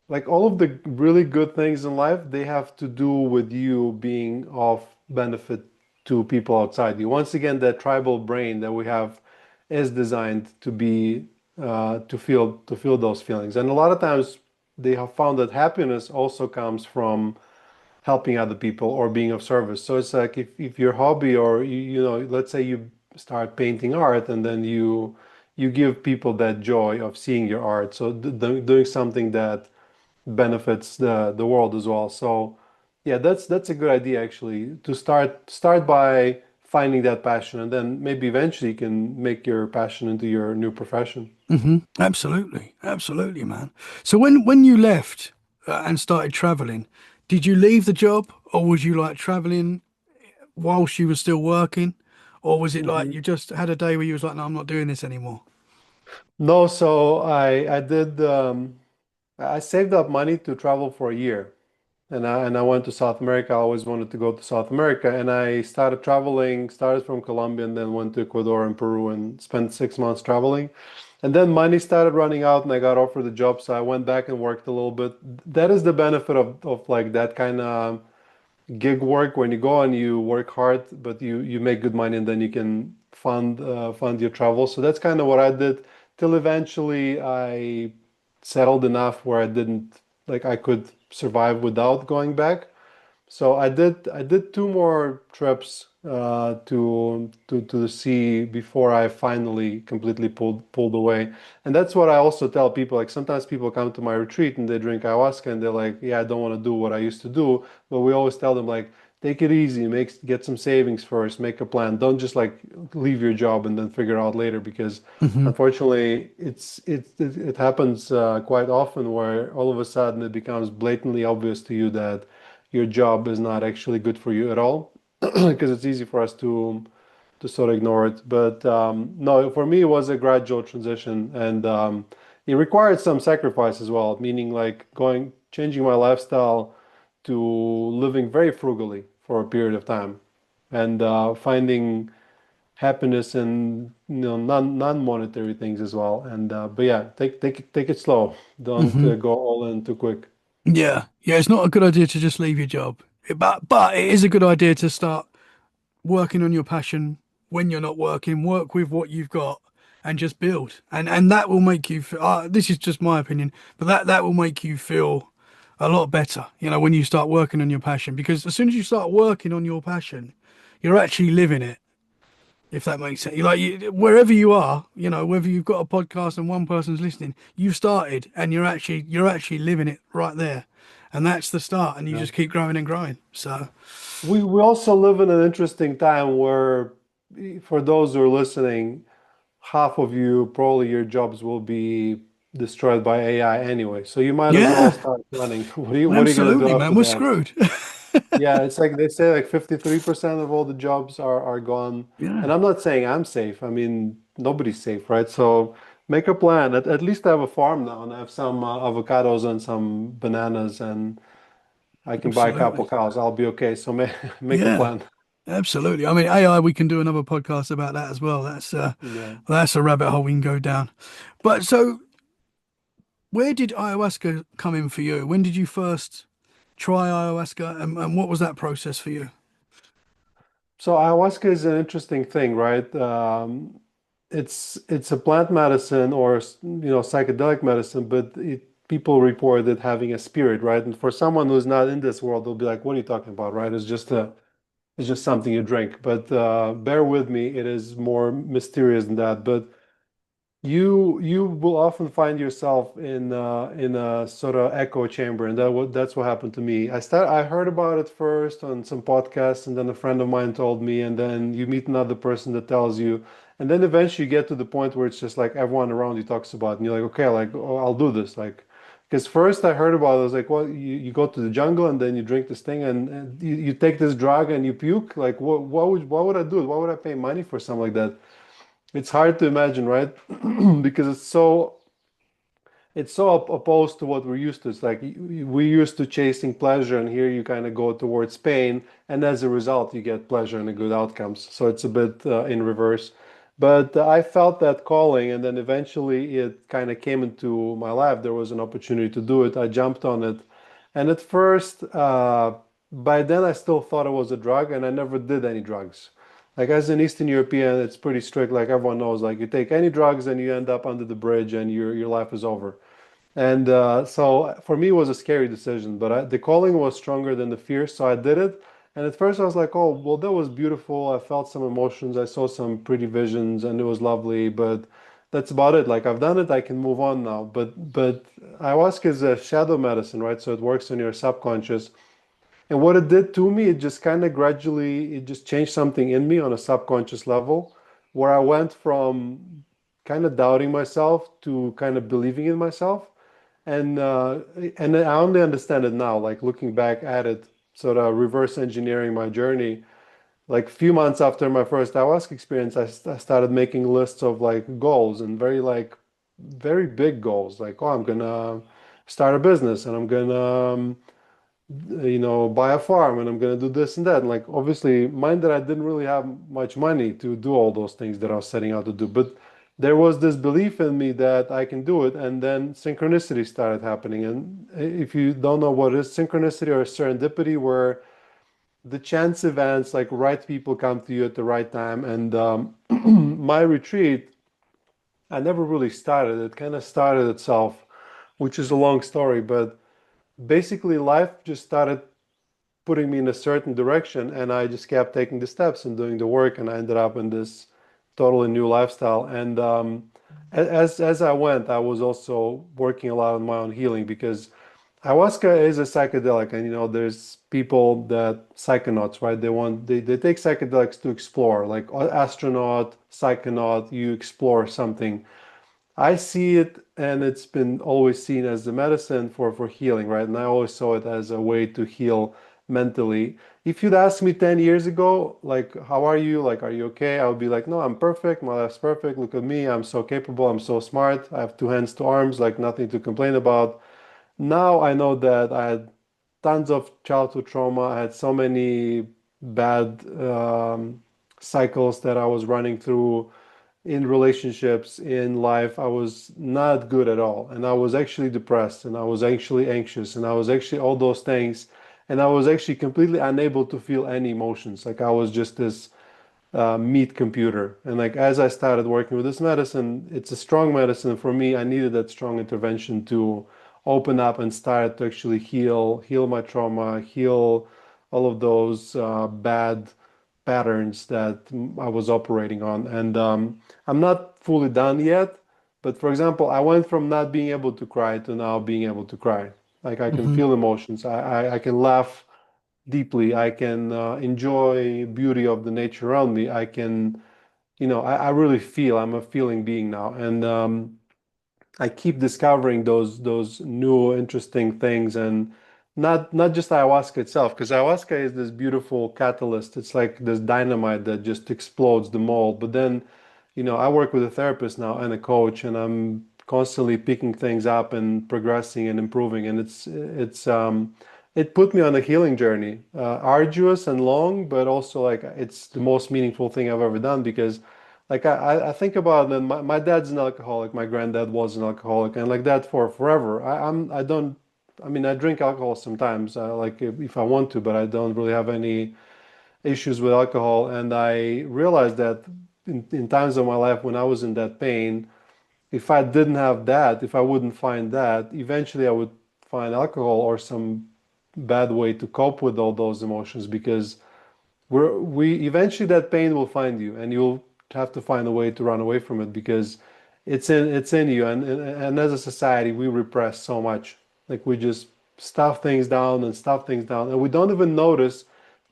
Speaker 2: like all of the really good things in life, they have to do with you being of benefit to people outside you. Once again, that tribal brain that we have is designed to be to feel those feelings. And a lot of times they have found that happiness also comes from helping other people or being of service. So it's like if your hobby or you know, let's say you start painting art and then you give people that joy of seeing your art. So doing something that benefits the world as well. So yeah, that's a good idea actually to start by finding that passion, and then maybe eventually you can make your passion into your new profession.
Speaker 1: Absolutely, absolutely, man. So when you left and started traveling, did you leave the job, or was you like traveling whilst you were still working, or was it like
Speaker 2: Mhm.
Speaker 1: you just had a day where you was like, no, I'm not doing this anymore?
Speaker 2: No, so I did I saved up money to travel for a year. And I went to South America. I always wanted to go to South America. And I started traveling, started from Colombia and then went to Ecuador and Peru and spent 6 months traveling. And then money started running out and I got offered a job. So I went back and worked a little bit. That is the benefit of like that kind of gig work when you go and you work hard, but you make good money and then you can fund your travel. So that's kind of what I did till eventually I settled enough where I didn't like I could survive without going back. So I did two more trips to the sea before I finally completely pulled away. And that's what I also tell people. Like sometimes people come to my retreat and they drink ayahuasca and they're like, "Yeah, I don't want to do what I used to do." But we always tell them like, "Take it easy, get some savings first, make a plan. Don't just like leave your job and then figure out later." Because
Speaker 1: Hmm.
Speaker 2: unfortunately, it happens quite often where all of a sudden it becomes blatantly obvious to you that your job is not actually good for you at all because it's easy for us to sort of ignore it. But no, for me, it was a gradual transition, and it required some sacrifice as well, meaning like changing my lifestyle to living very frugally for a period of time. and finding happiness in non-monetary things as well. And but yeah, take it slow. Don't
Speaker 1: Hmm.
Speaker 2: go all in too quick.
Speaker 1: Yeah, yeah. It's not a good idea to just leave your job, but it is a good idea to start working on your passion when you're not working. Work with what you've got and just build, and that will make you feel. This is just my opinion, but that will make you feel a lot better. You know, when you start working on your passion, because as soon as you start working on your passion, you're actually living it. If that makes sense. Wherever you are, you know, whether you've got a podcast and one person's listening, you've started and you're actually living it right there. And that's the start. And you
Speaker 2: Yeah.
Speaker 1: just keep growing and growing. So
Speaker 2: We also live in an interesting time where, for those who are listening, half of you, probably your jobs will be destroyed by AI anyway. So you might as well
Speaker 1: yeah,
Speaker 2: start planning. What are you gonna do
Speaker 1: absolutely,
Speaker 2: after
Speaker 1: man. We're
Speaker 2: that?
Speaker 1: screwed.
Speaker 2: Yeah, it's like they say like 53% of all the jobs are gone.
Speaker 1: Yeah,
Speaker 2: And I'm not saying I'm safe. I mean, nobody's safe, right? So make a plan. At least I have a farm now and I have some avocados and some bananas and I can buy a couple
Speaker 1: absolutely.
Speaker 2: cows. I'll be okay. So make a
Speaker 1: Yeah,
Speaker 2: plan.
Speaker 1: absolutely. I mean, AI, we can do another podcast about that as well.
Speaker 2: Yeah.
Speaker 1: That's a rabbit hole we can go down. But so where did ayahuasca come in for you? When did you first try ayahuasca and what was that process for you?
Speaker 2: So ayahuasca is an interesting thing, right? It's a plant medicine or psychedelic medicine, but people report it having a spirit, right? And for someone who's not in this world, they'll be like, "What are you talking about?" Right? It's just something you drink. But bear with me, it is more mysterious than that. But you will often find yourself in a sort of echo chamber, and that's what happened to me. I heard about it first on some podcasts, and then a friend of mine told me, and then you meet another person that tells you, and then eventually you get to the point where it's just like everyone around you talks about it, and you're like, okay, like oh, I'll do this, like. Because first I heard about it, I was like, well, you go to the jungle and then you drink this thing and you take this drug and you puke. Like, why would I do it? Why would I pay money for something like that? It's hard to imagine, right? Because it's so opposed to what we're used to. It's like we're used to chasing pleasure, and here you kind of go towards pain, and as a result, you get pleasure and good outcomes. So it's a bit in reverse. But I felt that calling, and then eventually it kind of came into my life. There was an opportunity to do it. I jumped on it, and at first, by then, I still thought it was a drug, and I never did any drugs. Like as an Eastern European, it's pretty strict. Like everyone knows, like you take any drugs and you end up under the bridge, and your life is over. And so for me, it was a scary decision, but the calling was stronger than the fear, so I did it. And at first, I was like, "Oh, well, that was beautiful. I felt some emotions. I saw some pretty visions, and it was lovely." But that's about it. Like I've done it, I can move on now. But ayahuasca is a shadow medicine, right? So it works on your subconscious. And what it did to me, it just kind of gradually, it just changed something in me on a subconscious level, where I went from kind of doubting myself to kind of believing in myself. And uh, and I only understand it now, like looking back at it, sort of reverse engineering my journey. Like a few months after my first ayahuasca experience, I started making lists of like goals and very big goals, like, oh, I'm gonna start a business and I'm gonna buy a farm and I'm gonna do this and that. And like obviously, mind that I didn't really have much money to do all those things that I was setting out to do, but there was this belief in me that I can do it. And then synchronicity started happening. And if you don't know what is synchronicity or serendipity, where the chance events, like right people come to you at the right time. And my retreat, I never really started. It kind of started itself, which is a long story, but basically life just started putting me in a certain direction and I just kept taking the steps and doing the work and I ended up in this totally new lifestyle. And as I went, I was also working a lot on my own healing because ayahuasca is a psychedelic, and there's people that psychonauts, right? They take psychedelics to explore, like astronaut, psychonaut, you explore something. I see it, and it's been always seen as a medicine for healing, right? And I always saw it as a way to heal mentally. If you'd asked me 10 years ago, like, how are you? Like, are you okay? I would be like, no, I'm perfect. My life's perfect. Look at me. I'm so capable. I'm so smart. I have two hands, two arms, like nothing to complain about. Now I know that I had tons of childhood trauma. I had so many bad cycles that I was running through in relationships, in life. I was not good at all. And I was actually depressed and I was actually anxious and I was actually all those things. And I was actually completely unable to feel any emotions. Like I was just this meat computer. And like as I started working with this medicine, it's a strong medicine for me. I needed that strong intervention to open up and start to actually heal my trauma, heal all of those bad patterns that I was operating on. And I'm not fully done yet. But for example, I went from not being able to cry to now being able to cry. Like I can
Speaker 1: Hmm.
Speaker 2: feel emotions. I can laugh deeply. I can enjoy beauty of the nature around me. I can, I really feel I'm a feeling being now, and I keep discovering those new interesting things, and not just ayahuasca itself, because ayahuasca is this beautiful catalyst. It's like this dynamite that just explodes the mold. But then, I work with a therapist now and a coach, and I'm constantly picking things up and progressing and improving. And it put me on a healing journey, arduous and long, but also like it's the most meaningful thing I've ever done because like I think about it, and my dad's an alcoholic, my granddad was an alcoholic, and like that for forever. I don't I mean I drink alcohol sometimes, like if I want to, but I don't really have any issues with alcohol. And I realized that in times of my life when I was in that pain, if I didn't have that, if I wouldn't find that, eventually I would find alcohol or some bad way to cope with all those emotions because we eventually that pain will find you and you'll have to find a way to run away from it because it's in you. And as a society we repress so much. Like we just stuff things down and stuff things down and we don't even notice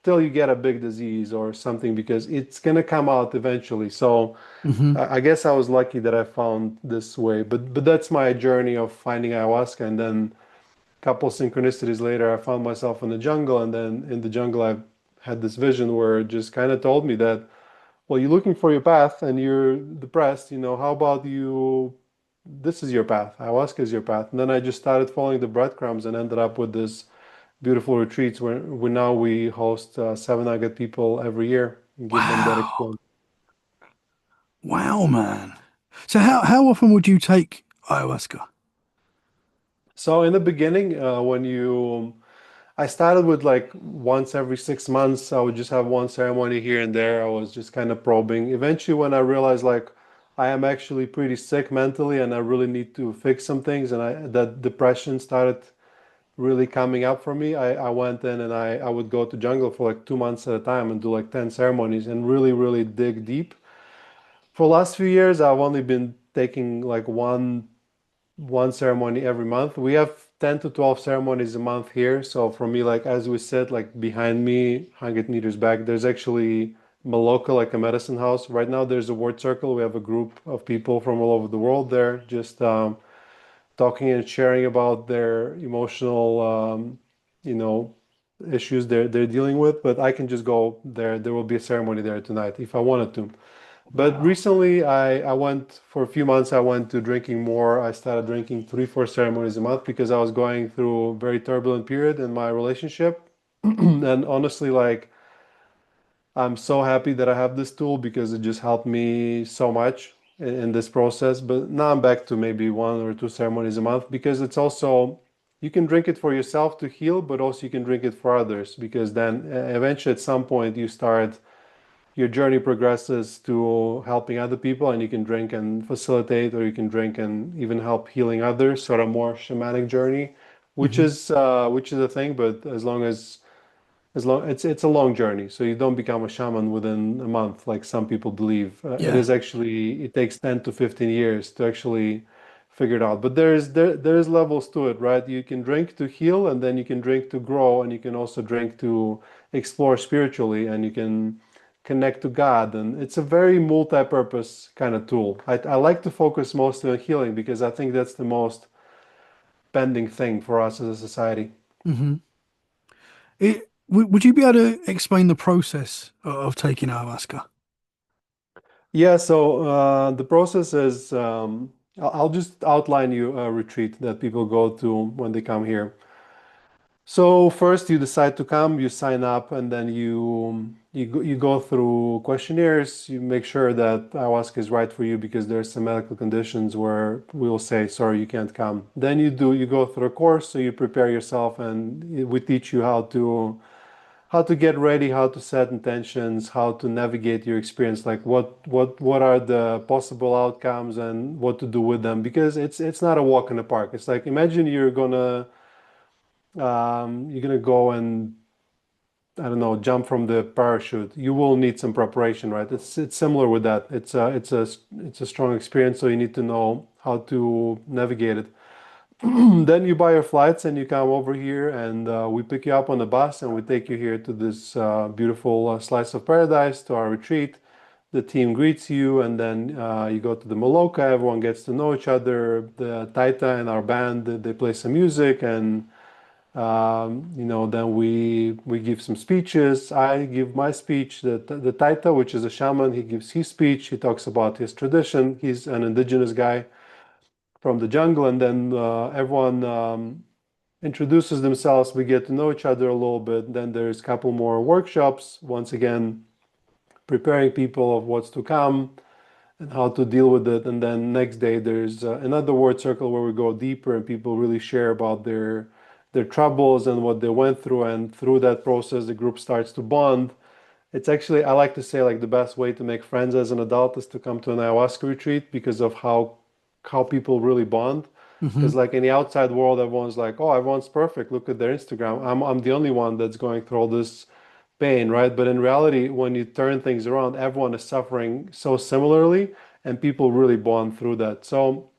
Speaker 2: till you get a big disease or something because it's gonna come out eventually. So
Speaker 1: Hmm.
Speaker 2: I guess I was lucky that I found this way, but that's my journey of finding ayahuasca. And then a couple synchronicities later, I found myself in the jungle, and then in the jungle, I had this vision where it just kind of told me that, well, you're looking for your path and you're depressed, how about you? This is your path. Ayahuasca is your path. And then I just started following the breadcrumbs and ended up with this beautiful retreats where we host 700 people every year and give them that
Speaker 1: Wow.
Speaker 2: experience.
Speaker 1: Wow, man. So how often would you take ayahuasca?
Speaker 2: So in the beginning, I started with like once every 6 months. I would just have one ceremony here and there. I was just kind of probing. Eventually, when I realized like I am actually pretty sick mentally and I really need to fix some things, and that depression started really coming up for me, I went in and I would go to jungle for like 2 months at a time and do like 10 ceremonies and really, really dig deep. For the last few years, I've only been taking like one ceremony every month. We have 10 to 12 ceremonies a month here. So for me, like as we said, like behind me, 100 meters back, there's actually Maloka, like a medicine house. Right now, there's a word circle. We have a group of people from all over the world there, just talking and sharing about their emotional, you know, issues they're dealing with. But I can just go there. There will be a ceremony there tonight if I wanted to. But
Speaker 1: Wow.
Speaker 2: recently, I went for a few months. I went to drinking more. I started drinking 3, 4 ceremonies a month because I was going through a very turbulent period in my relationship. And honestly, like I'm so happy that I have this tool because it just helped me so much in this process. But now I'm back to maybe 1 or 2 ceremonies a month because it's also you can drink it for yourself to heal, but also you can drink it for others because then eventually at some point you start your journey progresses to helping other people and you can drink and facilitate or you can drink and even help healing others, sort of more shamanic journey,
Speaker 1: Hmm.
Speaker 2: which is a thing. But as long it's a long journey, so you don't become a shaman within a month like some people believe. It
Speaker 1: Yeah.
Speaker 2: is actually, it takes 10 to 15 years to actually figure it out. But there's levels to it, right? You can drink to heal, and then you can drink to grow, and you can also drink to explore spiritually, and you can connect to God. And it's a very multi-purpose kind of tool. I like to focus mostly on healing because I think that's the most pending thing for us as a society.
Speaker 1: Hmm. Would you be able to explain the process of taking ayahuasca?
Speaker 2: Yeah, so the process is I'll just outline you a retreat that people go to when they come here. So first you decide to come, you sign up, and then you go through questionnaires. You make sure that ayahuasca is right for you because there's some medical conditions where we will say, sorry, you can't come. Then you go through a course, so you prepare yourself, and we teach you how to get ready, how to set intentions, how to navigate your experience, like what are the possible outcomes and what to do with them. Because it's not a walk in the park. It's like imagine you're gonna go and I don't know, jump from the parachute. You will need some preparation, right? It's similar with that. It's a strong experience, so you need to know how to navigate it. Then you buy your flights and you come over here, and we pick you up on the bus and we take you here to this beautiful slice of paradise, to our retreat. The team greets you, and then you go to the Maloka. Everyone gets to know each other. The Taita and our band, they play some music, and then we give some speeches. I give my speech. The Taita, which is a shaman, he gives his speech. He talks about his tradition. He's an indigenous guy from the jungle, and then everyone introduces themselves. We get to know each other a little bit. Then there's a couple more workshops. Once again, preparing people of what's to come and how to deal with it. And then next day there's another word circle where we go deeper and people really share about their troubles and what they went through. And through that process, the group starts to bond. It's actually, I like to say, like the best way to make friends as an adult is to come to an ayahuasca retreat because of how people really bond.
Speaker 1: Hmm.
Speaker 2: Because like in the outside world, everyone's like, oh, everyone's perfect. Look at their Instagram. I'm the only one that's going through all this pain, right? But in reality, when you turn things around, everyone is suffering so similarly, and people really bond through that. So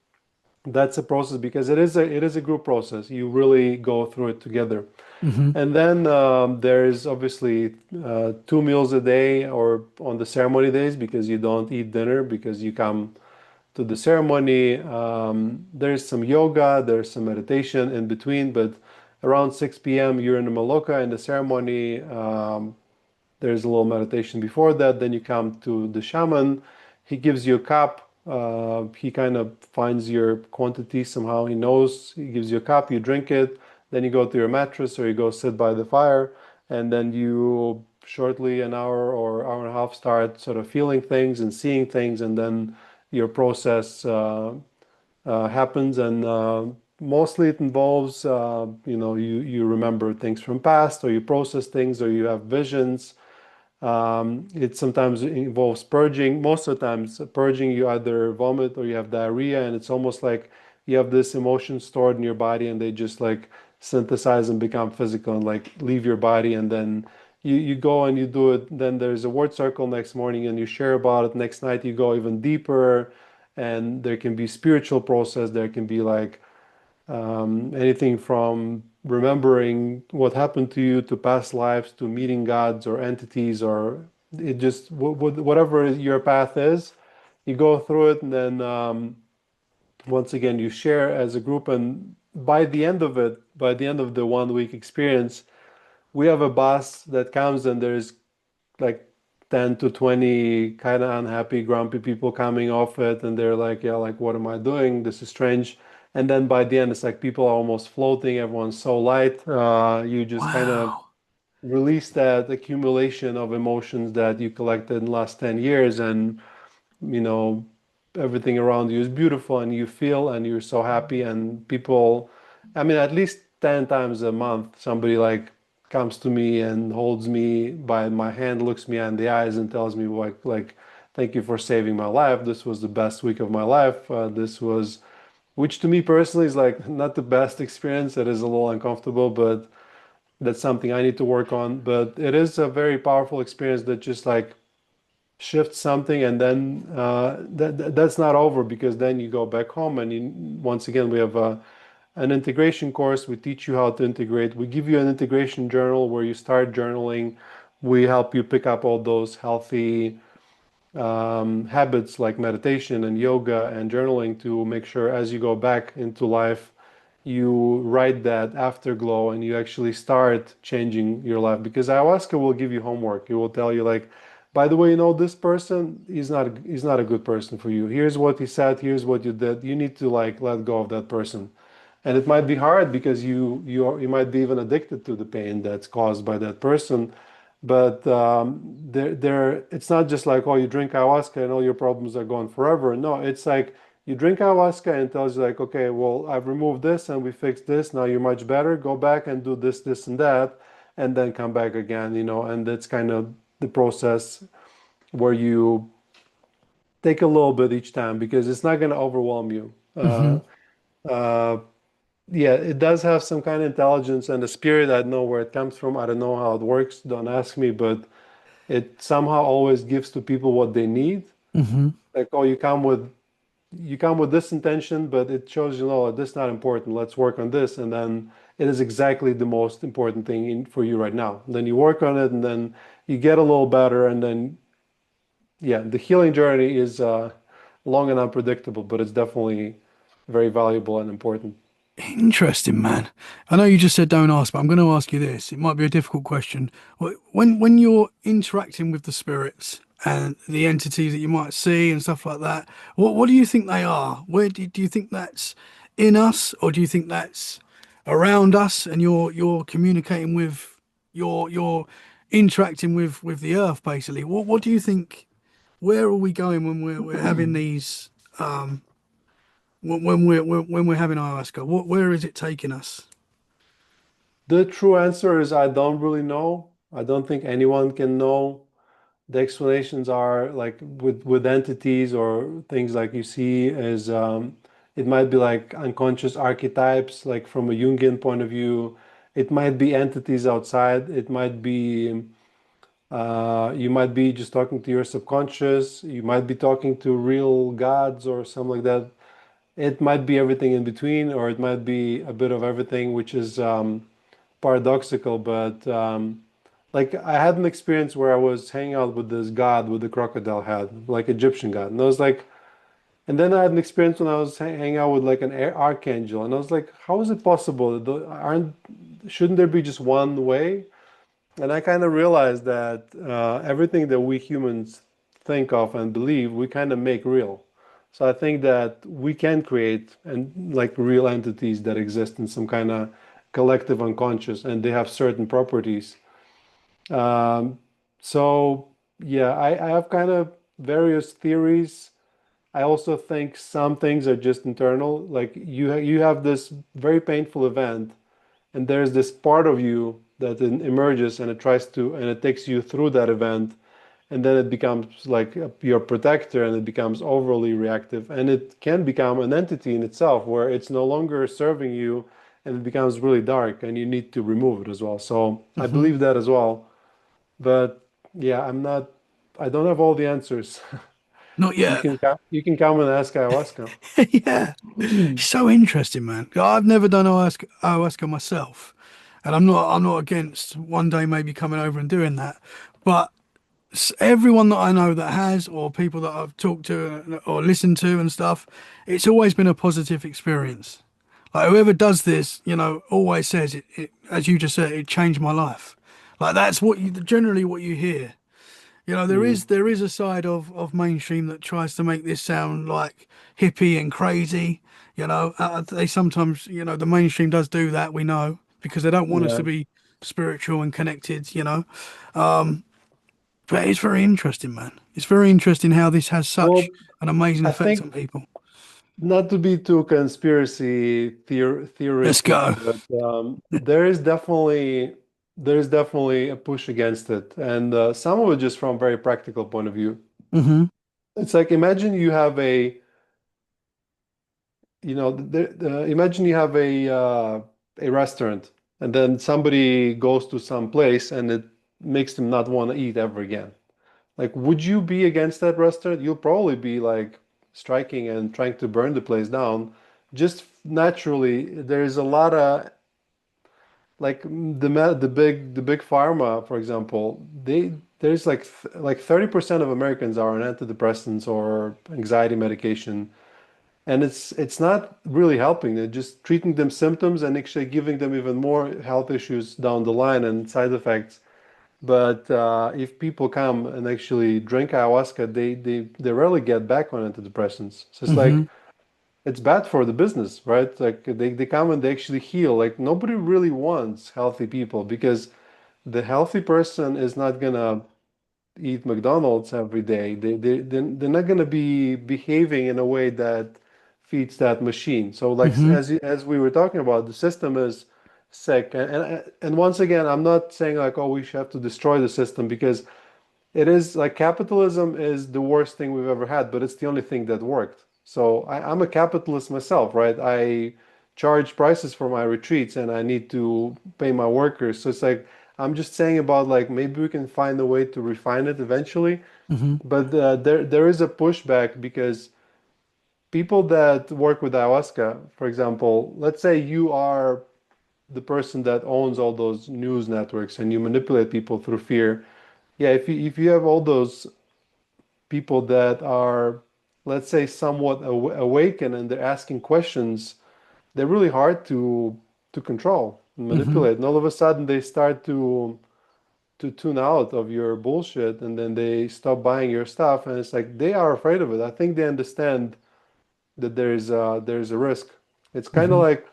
Speaker 2: that's a process because it is a group process. You really go through it together.
Speaker 1: Hmm.
Speaker 2: And then there's obviously 2 meals a day or on the ceremony days because you don't eat dinner because you come to the ceremony. There's some yoga, there's some meditation in between, but around 6 p.m. you're in the Maloka in the ceremony. There's a little meditation before that. Then you come to the shaman. He gives you a cup. He kind of finds your quantity somehow. He knows. He gives you a cup. You drink it. Then you go to your mattress or you go sit by the fire. And then you shortly an hour or hour and a half start sort of feeling things and seeing things. And then your process happens. And mostly it involves, you remember things from past or you process things or you have visions. It sometimes involves purging. Most of the times, purging, you either vomit or you have diarrhea, and it's almost like you have this emotion stored in your body, and they just like synthesize and become physical and like leave your body, and then you go and you do it. Then there's a word circle next morning, and you share about it. Next night, you go even deeper, and there can be spiritual process. There can be like anything from remembering what happened to you to past lives to meeting gods or entities or it just whatever your path is, you go through it and then once again you share as a group and by the end of it, by the end of the 1 week experience, we have a boss that comes and there's like 10 to 20 kind of unhappy, grumpy people coming off it. And they're like, yeah, like, what am I doing? This is strange. And then by the end, it's like people are almost floating. Everyone's so light. You just kind of
Speaker 1: Wow.
Speaker 2: release that accumulation of emotions that you collected in the last 10 years. And you know everything around you is beautiful and you feel and you're so happy and people, I mean, at least 10 times a month somebody like comes to me and holds me by my hand, looks me in the eyes and tells me like thank you for saving my life, this was the best week of my life, this was, which to me personally is like not the best experience. It is a little uncomfortable, but that's something I need to work on. But it is a very powerful experience that just like shift something and then that's not over because then you go back home and once again we have an integration course. We teach you how to integrate. We give you an integration journal where you start journaling. We help you pick up all those healthy habits like meditation and yoga and journaling to make sure as you go back into life you write that afterglow and you actually start changing your life because ayahuasca will give you homework. It will tell you like, by the way, this person is not a good person for you. Here's what he said, here's what you did. You need to like let go of that person. And it might be hard because you might be even addicted to the pain that's caused by that person. But it's not just like, oh, you drink ayahuasca and all your problems are gone forever. No, it's like you drink ayahuasca and it tells you like, okay, well, I've removed this and we fixed this. Now you're much better. Go back and do this, this, and that, and then come back again, and that's kind of the process where you take a little bit each time because it's not going to overwhelm you.
Speaker 1: Hmm.
Speaker 2: Uh, yeah, it does have some kind of intelligence and a spirit. I don't know where it comes from. I don't know how it works. Don't ask me, but it somehow always gives to people what they need.
Speaker 1: Hmm.
Speaker 2: Like, oh, you come with this intention, but it shows this is not important. Let's work on this, and then it is exactly the most important thing for you right now. Then you work on it, and then you get a little better, and then yeah, the healing journey is long and unpredictable, but it's definitely very valuable and important.
Speaker 1: Interesting, man. I know you just said don't ask, but I'm going to ask you this. It might be a difficult question. When you're interacting with the spirits and the entities that you might see and stuff like that, what do you think they are? Do you think that's in us, or do you think that's around us, and you're communicating with you're interacting with the earth basically? What do you think? Where are we going when we're having these? When we're having ayahuasca, where is it taking us?
Speaker 2: The true answer is I don't really know. I don't think anyone can know. The explanations are like with entities or things like you see as it might be like unconscious archetypes, like from a Jungian point of view. It might be entities outside. It might be you might be just talking to your subconscious. You might be talking to real gods or something like that. It might be everything in between, or it might be a bit of everything, which is paradoxical. But like I had an experience where I was hanging out with this god with the crocodile head, like Egyptian god, and I was like, and then I had an experience when I was hanging out with like an archangel, and I was like, how is it possible? Aren't shouldn't there be just one way? And I kind of realized that everything that we humans think of and believe, we kind of make real. So I think that we can create and like real entities that exist in some kind of collective unconscious, and they have certain properties. Um, so yeah, I have kind of various theories. I also think some things are just internal. Like you have this very painful event, and there's this part of you that emerges and it tries to and it takes you through that event, and then it becomes like your protector and it becomes overly reactive, and it can become an entity in itself where it's no longer serving you and it becomes really dark and you need to remove it as well. So I
Speaker 1: Hmm.
Speaker 2: believe that as well. But yeah, I don't have all the answers.
Speaker 1: Not
Speaker 2: You
Speaker 1: yet.
Speaker 2: can come and ask ayahuasca.
Speaker 1: Yeah, so interesting, man. I've never done ayahuasca myself, and I'm not against one day maybe coming over and doing that. But everyone that I know that has, or people that I've talked to or listened to and stuff, it's always been a positive experience. Like whoever does this, always says it, as you just said, it changed my life. Like that's generally what you hear. There is
Speaker 2: Mm,
Speaker 1: there is a side of mainstream that tries to make this sound like hippie and crazy. They sometimes, the mainstream does do that. We know because they don't want us
Speaker 2: yeah.
Speaker 1: to be spiritual and connected. But it's very interesting, man. It's very interesting how this has such
Speaker 2: Well,
Speaker 1: an amazing
Speaker 2: I
Speaker 1: effect
Speaker 2: think
Speaker 1: on people.
Speaker 2: not to be too conspiracy
Speaker 1: Let's
Speaker 2: theoretic,
Speaker 1: go.
Speaker 2: but there is definitely a push against it, and some of it just from a very practical point of view.
Speaker 1: Hmm.
Speaker 2: It's like imagine you have imagine you have a restaurant, and then somebody goes to some place, and it makes them not want to eat ever again. Like, would you be against that restaurant? You'll probably be like striking and trying to burn the place down. Just naturally, there's a lot of like the big pharma, for example, there's like 30% of Americans are on antidepressants or anxiety medication, and it's not really helping. They're just treating them symptoms and actually giving them even more health issues down the line and side effects. But if people come and actually drink ayahuasca, they rarely get back on antidepressants. So it's
Speaker 1: Hmm.
Speaker 2: like it's bad for the business, right? Like they come and they actually heal. Like nobody really wants healthy people because the healthy person is not gonna eat McDonald's every day. They're not gonna be behaving in a way that feeds that machine. So like
Speaker 1: Hmm.
Speaker 2: as we were talking about, the system is sick. And once again, I'm not saying like, oh, we should have to destroy the system because it is like capitalism is the worst thing we've ever had, but it's the only thing that worked. So I'm a capitalist myself, right? I charge prices for my retreats and I need to pay my workers. So it's like I'm just saying about like maybe we can find a way to refine it eventually.
Speaker 1: Hmm.
Speaker 2: But there is a pushback because people that work with ayahuasca, for example, let's say you are the person that owns all those news networks and you manipulate people through fear. Yeah, if you have all those people that are, let's say, somewhat awakened and they're asking questions, they're really hard to control and
Speaker 1: Hmm.
Speaker 2: manipulate. And all of a sudden they start to tune out of your bullshit and then they stop buying your stuff. And it's like they are afraid of it. I think they understand that there's a risk. It's kind of
Speaker 1: Hmm.
Speaker 2: like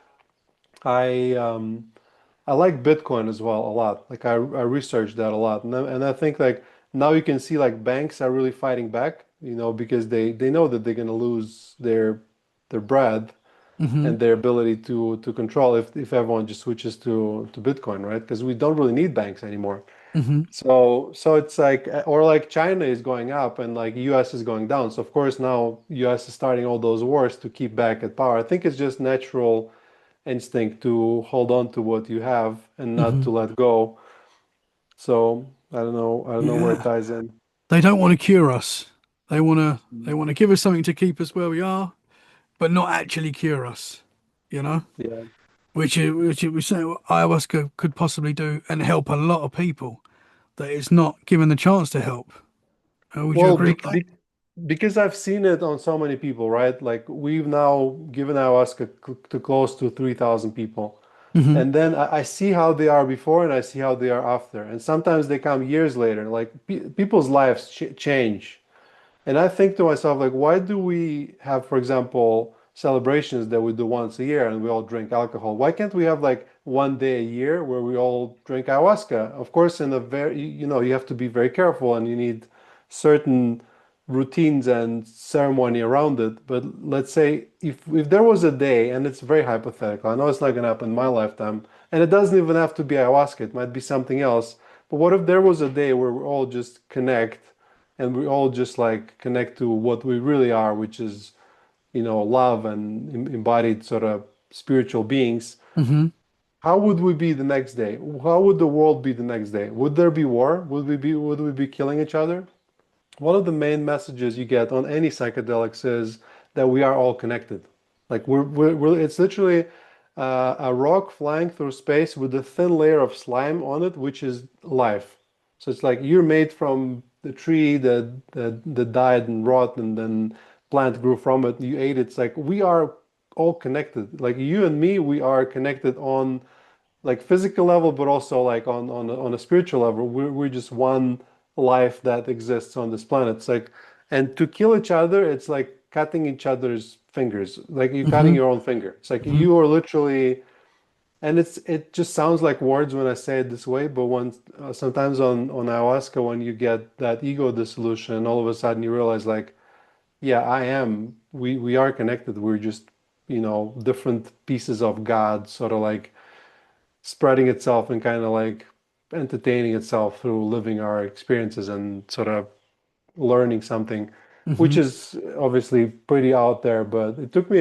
Speaker 2: I I like Bitcoin as well a lot. Like I researched that a lot, and I think like now you can see like banks are really fighting back, because they know that they're gonna lose their bread
Speaker 1: Hmm.
Speaker 2: and their ability to control if everyone just switches to Bitcoin, right? Because we don't really need banks anymore.
Speaker 1: Hmm.
Speaker 2: So it's like or like China is going up and like US is going down. So of course now US is starting all those wars to keep back at power. I think it's just natural instinct to hold on to what you have and not
Speaker 1: Hmm.
Speaker 2: to let go. So I don't know where it
Speaker 1: Yeah.
Speaker 2: ties in.
Speaker 1: They don't want to cure us. They want to give us something to keep us where we are, but not actually cure us. You know,
Speaker 2: Yeah.
Speaker 1: which we say ayahuasca could possibly do and help a lot of people that it's not given the chance to help. Would you
Speaker 2: Well,
Speaker 1: agree with that?
Speaker 2: because I've seen it on so many people, right? Like we've now given ayahuasca to close to 3,000 people.
Speaker 1: Hmm.
Speaker 2: And then I see how they are before and I see how they are after. And sometimes they come years later. Like people's lives change. And I think to myself, like, why do we have, for example, celebrations that we do once a year and we all drink alcohol? Why can't we have like one day a year where we all drink ayahuasca? Of course, in a very, you have to be very careful and you need certain routines and ceremony around it. But let's say if there was a day, and it's very hypothetical, I know it's not going to happen in my lifetime, and it doesn't even have to be ayahuasca, it might be something else. But what if there was a day where we all just connect? And we all just like connect to what we really are, which is, love and embodied sort of spiritual beings.
Speaker 1: Hmm.
Speaker 2: How would we be the next day? How would the world be the next day? Would there be war? Would we be killing each other? One of the main messages you get on any psychedelics is that we are all connected. Like it's literally a rock flying through space with a thin layer of slime on it, which is life. So it's like you're made from the tree that died and rot, and then plant grew from it. You ate it. It's like we are all connected. Like you and me, we are connected on like physical level, but also like on a spiritual level. We're just one life that exists on this planet. It's like, and to kill each other, it's like cutting each other's fingers. Like you're cutting
Speaker 1: Hmm.
Speaker 2: your own finger. It's like
Speaker 1: Hmm.
Speaker 2: you are literally, and it just sounds like words when I say it this way, but when sometimes on ayahuasca, when you get that ego dissolution, all of a sudden you realize like, yeah, I am. We are connected. We're just, different pieces of God, sort of like spreading itself and kind of like entertaining itself through living our experiences and sort of learning something, which
Speaker 1: Hmm.
Speaker 2: is obviously pretty out there, but it took me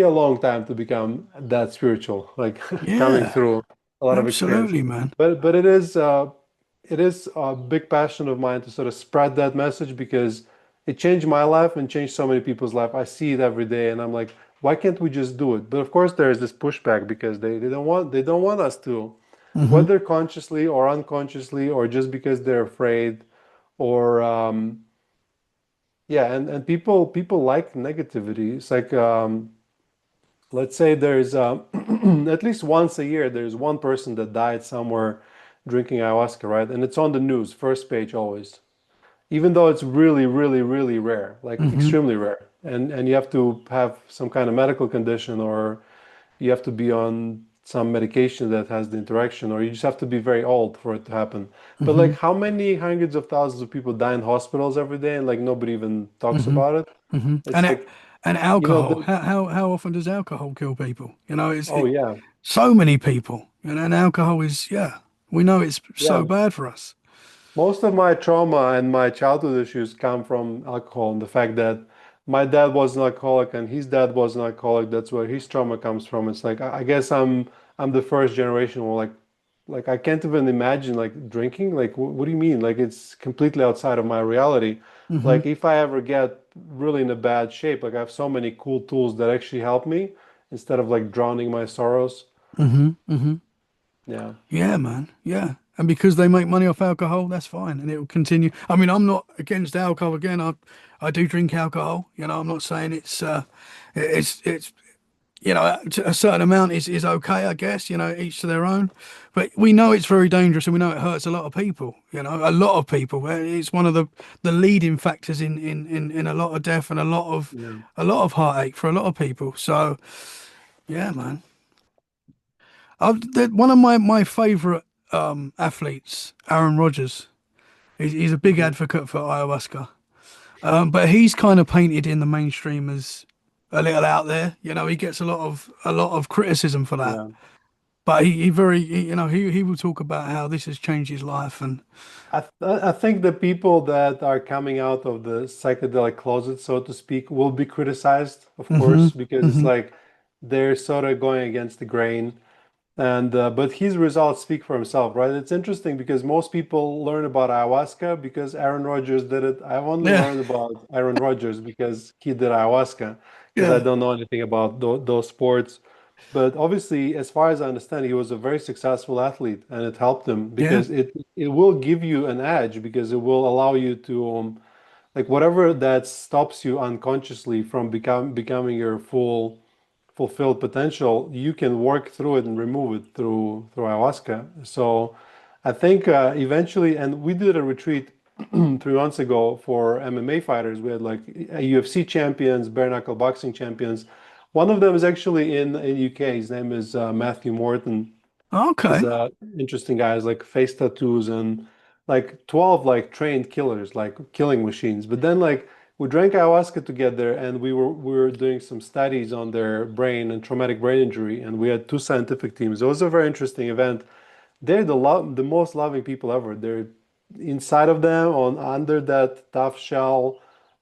Speaker 2: a long time to become that spiritual, like coming
Speaker 1: Yeah,
Speaker 2: through a lot of experience.
Speaker 1: absolutely, man.
Speaker 2: But it is a big passion of mine to sort of spread that message because it changed my life and changed so many people's life. I see it every day and I'm like, why can't we just do it? But of course there is this pushback because they don't want us to,
Speaker 1: Hmm.
Speaker 2: whether consciously or unconsciously or just because they're afraid or yeah, and people like negativity. It's like let's say there's at least once a year there's one person that died somewhere drinking ayahuasca, right? And it's on the news, first page always. even though it's really, really, really rare, like
Speaker 1: Hmm.
Speaker 2: extremely rare, and you have to have some kind of medical condition, or you have to be on some medication that has the interaction, or you just have to be very old for it to happen. But
Speaker 1: Hmm.
Speaker 2: like, how many hundreds of thousands of people die in hospitals every day, and like nobody even talks
Speaker 1: Hmm.
Speaker 2: about it?
Speaker 1: Hmm.
Speaker 2: It's like,
Speaker 1: And
Speaker 2: you know,
Speaker 1: alcohol. How often does alcohol kill people?
Speaker 2: oh yeah,
Speaker 1: So many people. And alcohol is, yeah, we know it's so
Speaker 2: yeah.
Speaker 1: bad for us.
Speaker 2: Most of my trauma and my childhood issues come from alcohol and the fact that my dad was an alcoholic and his dad was an alcoholic. That's where his trauma comes from. It's like I guess I'm the first generation where like I can't even imagine like drinking. Like what do you mean? Like it's completely outside of my reality.
Speaker 1: Hmm.
Speaker 2: Like if I ever get really in a bad shape, like I have so many cool tools that actually help me instead of like drowning my sorrows.
Speaker 1: Hmm. Hmm.
Speaker 2: Yeah.
Speaker 1: Yeah, man. Yeah. And because they make money off alcohol, that's fine. And it will continue. I mean, I'm not against alcohol again. I do drink alcohol. I'm not saying it's a certain amount is okay, I guess, each to their own. But we know it's very dangerous and we know it hurts a lot of people, a lot of people. It's one of the leading factors in a lot of death and
Speaker 2: Yeah.
Speaker 1: a lot of heartache for a lot of people. So, yeah, man. One of my favorite athletes, Aaron Rodgers. He's a big
Speaker 2: Mhm.
Speaker 1: advocate for ayahuasca. But he's kind of painted in the mainstream as a little out there. He gets a lot of criticism for that.
Speaker 2: Yeah.
Speaker 1: But he very, he will talk about how this has changed his life and
Speaker 2: I think the people that are coming out of the psychedelic closet, so to speak, will be criticized, of
Speaker 1: hmm
Speaker 2: course, because it's
Speaker 1: hmm
Speaker 2: like they're sort of going against the grain. And but his results speak for himself, right? It's interesting because most people learn about ayahuasca because Aaron Rodgers did it. I've only
Speaker 1: yeah,
Speaker 2: learned about Aaron Rodgers because he did ayahuasca, because I
Speaker 1: yeah,
Speaker 2: don't know anything about those sports. But obviously, as far as I understand, he was a very successful athlete, and it helped him
Speaker 1: yeah,
Speaker 2: because it will give you an edge because it will allow you to like whatever that stops you unconsciously from becoming your full fulfilled potential, you can work through it and remove it through ayahuasca. So I think eventually, and we did a retreat 3 months ago for MMA fighters. We had like UFC champions, bare knuckle boxing champions. One of them is actually in UK. His name is Matthew Morton. He's
Speaker 1: okay,
Speaker 2: a interesting guy. He's like face tattoos and like 12 like trained killers, like killing machines. But then like we drank ayahuasca together and we were doing some studies on their brain and traumatic brain injury, and we had two scientific teams. It was a very interesting event. They're the most loving people ever. They're inside of them, on under that tough shell,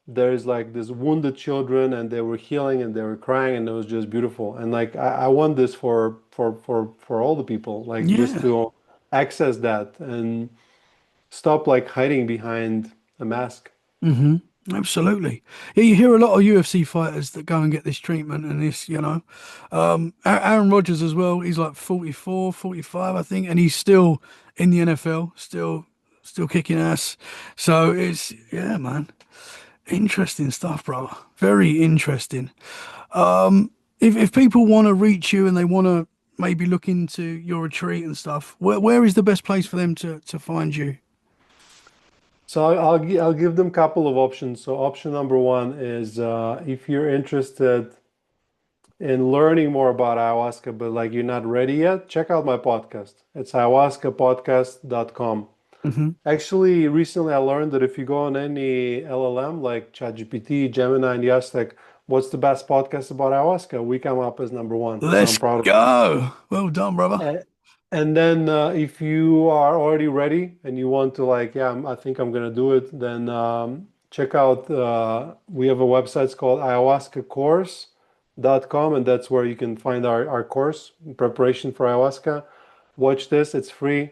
Speaker 2: there's like this wounded children, and they were healing and they were crying, and it was just beautiful. And like I want this for all the people, like just
Speaker 1: yeah,
Speaker 2: to access that and stop like hiding behind a mask.
Speaker 1: hmm absolutely. Yeah, you hear a lot of UFC fighters that go and get this treatment and this, Aaron Rodgers as well. He's like 44, 45, I think, and he's still in the NFL, still kicking ass. So it's yeah, man. Interesting stuff, brother. Very interesting. If people want to reach you and they want to maybe look into your retreat and stuff, where is the best place for them to find you?
Speaker 2: So I'll give them a couple of options. So option number one is if you're interested in learning more about ayahuasca, but like you're not ready yet, check out my podcast. It's ayahuascapodcast.com.
Speaker 1: Hmm.
Speaker 2: Actually, recently I learned that if you go on any LLM like ChatGPT, Gemini, and you ask like, what's the best podcast about ayahuasca? We come up as number one. So I'm
Speaker 1: Let's
Speaker 2: proud of it.
Speaker 1: go. Well done, brother.
Speaker 2: And then if you are already ready and you want to like, yeah, I think I'm gonna do it, then check out we have a website, it's called ayahuascacourse.com, and that's where you can find our course in preparation for ayahuasca. Watch this, it's free.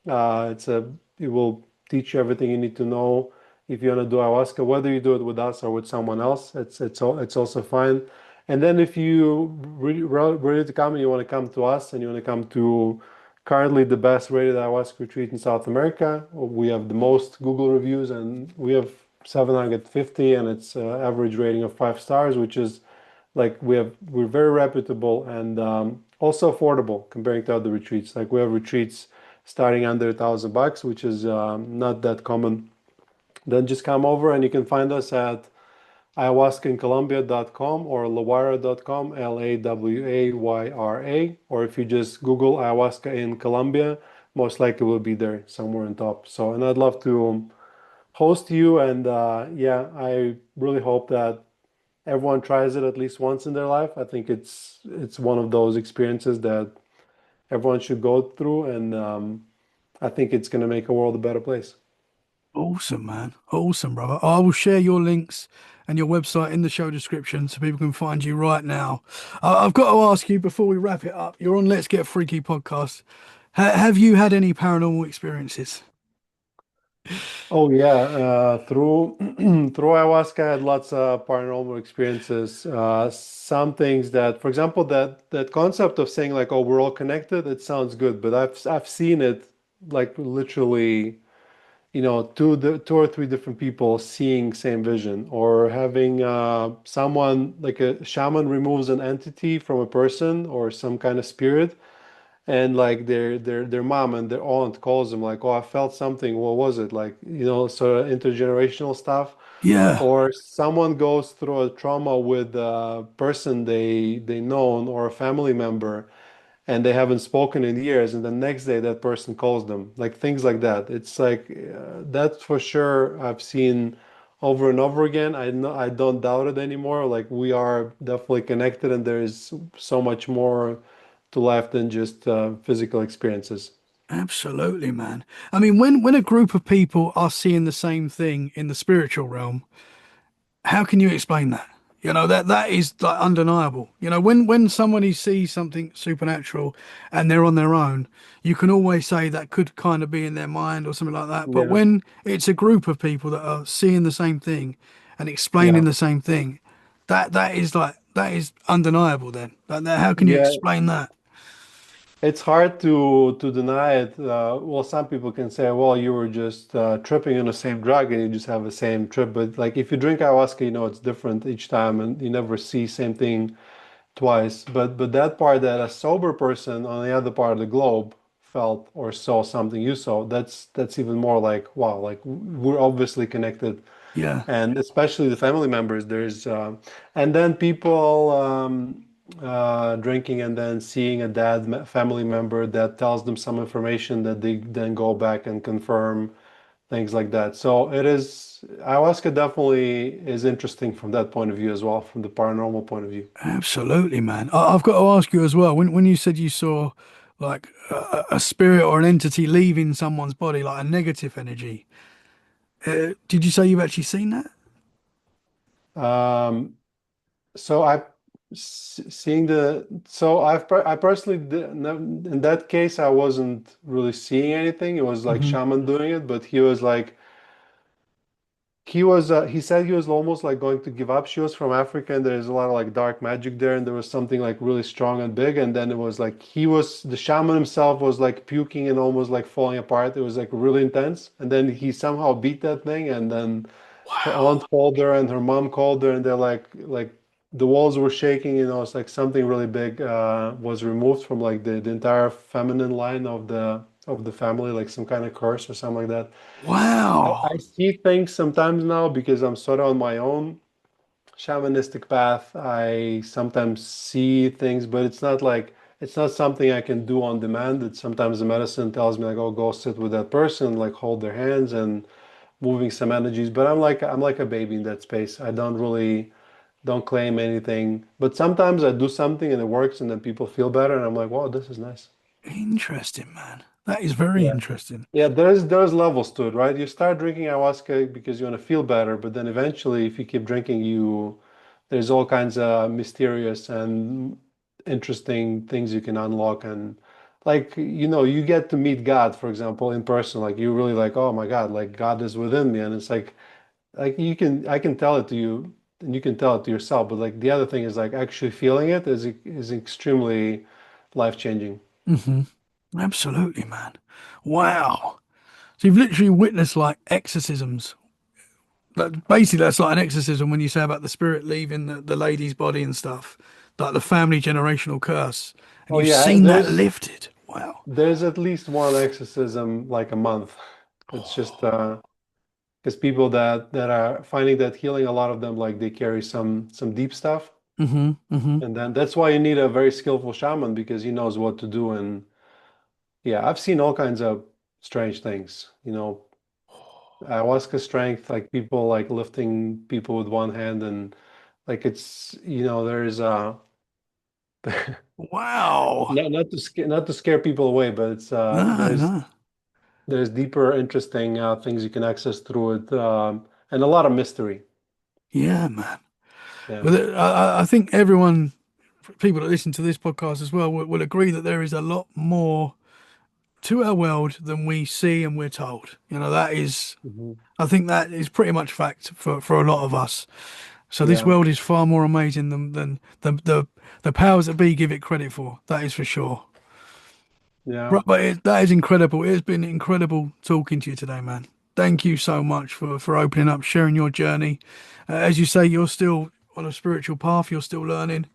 Speaker 2: It will teach you everything you need to know if you want to do ayahuasca, whether you do it with us or with someone else. It's also fine. And then if you ready to come and you want to come to us and you want to come to currently the best rated ayahuasca retreat in South America, we have the most Google reviews and we have 750, and it's average rating of 5 stars, which is like we're very reputable and also affordable comparing to other retreats. Like we have retreats starting under $1,000, which is not that common then just come over and you can find us at ayahuascaincolombia.com or lawayra.com, LAWAYRA, or if you just Google ayahuasca in Colombia, most likely will be there somewhere on top. So, and I'd love to host you. And yeah, I really hope that everyone tries it at least once in their life. I think it's one of those experiences that everyone should go through, and I think it's going to make a world a better place.
Speaker 1: Awesome, man. Awesome, brother. I will share your links and your website in the show description so people can find you right now. I've got to ask you before we wrap it up. You're on Let's Get Freaky podcast. Have you had any paranormal experiences?
Speaker 2: Oh yeah, through through ayahuasca, I had lots of paranormal experiences. Some things that, for example, that concept of saying like, "Oh, we're all connected," it sounds good, but I've seen it like literally, two or three different people seeing same vision, or having someone like a shaman removes an entity from a person or some kind of spirit, and like their mom and their aunt calls them like, oh, I felt something, what was it, like, sort of intergenerational stuff.
Speaker 1: Yeah.
Speaker 2: Or someone goes through a trauma with a person they known or a family member, and they haven't spoken in years, and the next day that person calls them, like things like that. It's like that for sure I've seen over and over again. I don't doubt it anymore. Like we are definitely connected, and there is so much more to life than just physical experiences.
Speaker 1: Absolutely, man. I mean, when a group of people are seeing the same thing in the spiritual realm, how can you explain that? That is like undeniable. When somebody sees something supernatural and they're on their own, you can always say that could kind of be in their mind or something like that. But
Speaker 2: Yeah,
Speaker 1: when it's a group of people that are seeing the same thing and explaining
Speaker 2: yeah,
Speaker 1: the same thing, that is undeniable then. How can you
Speaker 2: yeah.
Speaker 1: explain that?
Speaker 2: It's hard to deny it. Well, some people can say, well, you were just tripping on the same drug and you just have the same trip. But like if you drink ayahuasca, it's different each time and you never see same thing twice. But that part that a sober person on the other part of the globe felt or saw something you saw, that's even more like, wow, like we're obviously connected.
Speaker 1: Yeah.
Speaker 2: And especially the family members, and then people drinking and then seeing a family member that tells them some information that they then go back and confirm, things like that. So ayahuasca definitely is interesting from that point of view as well, from the paranormal point of view.
Speaker 1: Absolutely, man. I've got to ask you as well. When you said you saw like a spirit or an entity leaving someone's body, like a negative energy, did you say you've actually seen that?
Speaker 2: Um, so seeing I personally in that case I wasn't really seeing anything. It was like
Speaker 1: Hmm.
Speaker 2: shaman doing it, but he said he was almost like going to give up. She was from Africa, and there's a lot of like dark magic there, and there was something like really strong and big. And then it was like the shaman himself was like puking and almost like falling apart. It was like really intense. And then he somehow beat that thing, and then her
Speaker 1: Wow.
Speaker 2: aunt called her and her mom called her, and they're like the walls were shaking. It's like something really big was removed from like the entire feminine line of the family, like some kind of curse or something like that. I
Speaker 1: Wow.
Speaker 2: see things sometimes now because I'm sort of on my own shamanistic path. I sometimes see things, but it's not something I can do on demand. It's sometimes the medicine tells me like, oh, go sit with that person, like hold their hands and moving some energies. But I'm like a baby in that space. I don't claim anything. But sometimes I do something and it works and then people feel better and I'm like, wow, this is nice.
Speaker 1: Interesting, man. That is very
Speaker 2: Yeah.
Speaker 1: interesting.
Speaker 2: Yeah, there's levels to it, right? You start drinking ayahuasca because you want to feel better, but then eventually, if you keep drinking, there's all kinds of mysterious and interesting things you can unlock, and like you get to meet God, for example, in person. Like you really like, oh my God, like God is within me, and it's like I can tell it to you, and you can tell it to yourself, but like the other thing is like actually feeling it is extremely life changing.
Speaker 1: Hmm. Absolutely, man. Wow. So you've literally witnessed like exorcisms. Basically, that's like an exorcism when you say about the spirit leaving the lady's body and stuff, like the family generational curse, and
Speaker 2: Oh
Speaker 1: you've
Speaker 2: yeah,
Speaker 1: seen that lifted. Wow.
Speaker 2: there's at least one exorcism like a month. It's just because people that are finding that healing, a lot of them like they carry some deep stuff,
Speaker 1: Mm-hmm. Mm-hmm.
Speaker 2: and then that's why you need a very skillful shaman because he knows what to do. And yeah, I've seen all kinds of strange things, ayahuasca strength, like people like lifting people with one hand, and like it's there's
Speaker 1: Wow.
Speaker 2: not to scare people away, but it's
Speaker 1: No,
Speaker 2: there's
Speaker 1: no.
Speaker 2: there's deeper, interesting things you can access through it, and a lot of mystery.
Speaker 1: Yeah, man.
Speaker 2: Yeah.
Speaker 1: Well, I think everyone, people that listen to this podcast as well, will agree that there is a lot more to our world than we see and we're told. That is,
Speaker 2: Hmm.
Speaker 1: I think that is pretty much fact for a lot of us. So this
Speaker 2: Yeah.
Speaker 1: world is far more amazing than the powers that be give it credit for. That is for sure.
Speaker 2: Yeah.
Speaker 1: Right, but that is incredible. It has been incredible talking to you today, man. Thank you so much for opening up, sharing your journey. As you say, you're still on a spiritual path. You're still learning,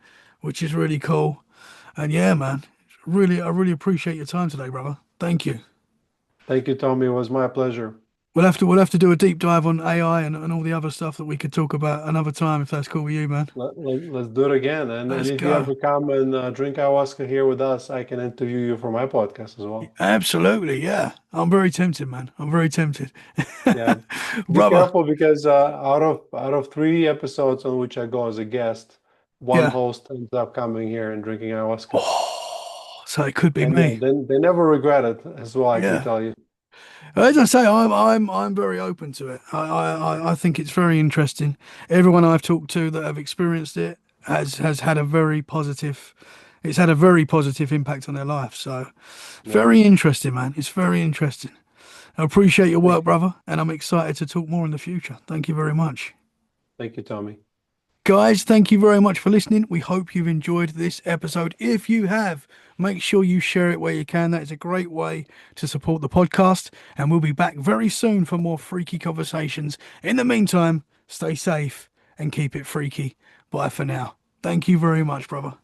Speaker 1: which is really cool. And yeah, man, I really appreciate your time today, brother. Thank you.
Speaker 2: Thank you, Tommy. It was my pleasure.
Speaker 1: We'll have to do a deep dive on AI and all the other stuff that we could talk about another time if that's cool with you, man.
Speaker 2: Let's do it again. And
Speaker 1: Let's
Speaker 2: if you
Speaker 1: go.
Speaker 2: ever come and drink ayahuasca here with us, I can interview you for my podcast as well.
Speaker 1: Absolutely, yeah. I'm very tempted, man. I'm very tempted.
Speaker 2: Yeah. Be
Speaker 1: Brother.
Speaker 2: careful because out of 3 episodes on which I go as a guest, one
Speaker 1: Yeah.
Speaker 2: host ends up coming here and drinking ayahuasca.
Speaker 1: Oh, so it could be
Speaker 2: And yeah,
Speaker 1: me.
Speaker 2: then they never regret it as well, I can
Speaker 1: Yeah.
Speaker 2: tell you.
Speaker 1: As I say, I'm very open to it. I think it's very interesting. Everyone I've talked to that have experienced it has had a very positive. It's had a very positive impact on their life. So,
Speaker 2: Yeah.
Speaker 1: very interesting, man. It's very interesting. I appreciate your
Speaker 2: Thank
Speaker 1: work, brother, and I'm excited to talk more in the future. Thank you very much.
Speaker 2: thank you, Tommy.
Speaker 1: Guys, thank you very much for listening. We hope you've enjoyed this episode. If you have, make sure you share it where you can. That is a great way to support the podcast. And we'll be back very soon for more freaky conversations. In the meantime, stay safe and keep it freaky. Bye for now. Thank you very much, brother.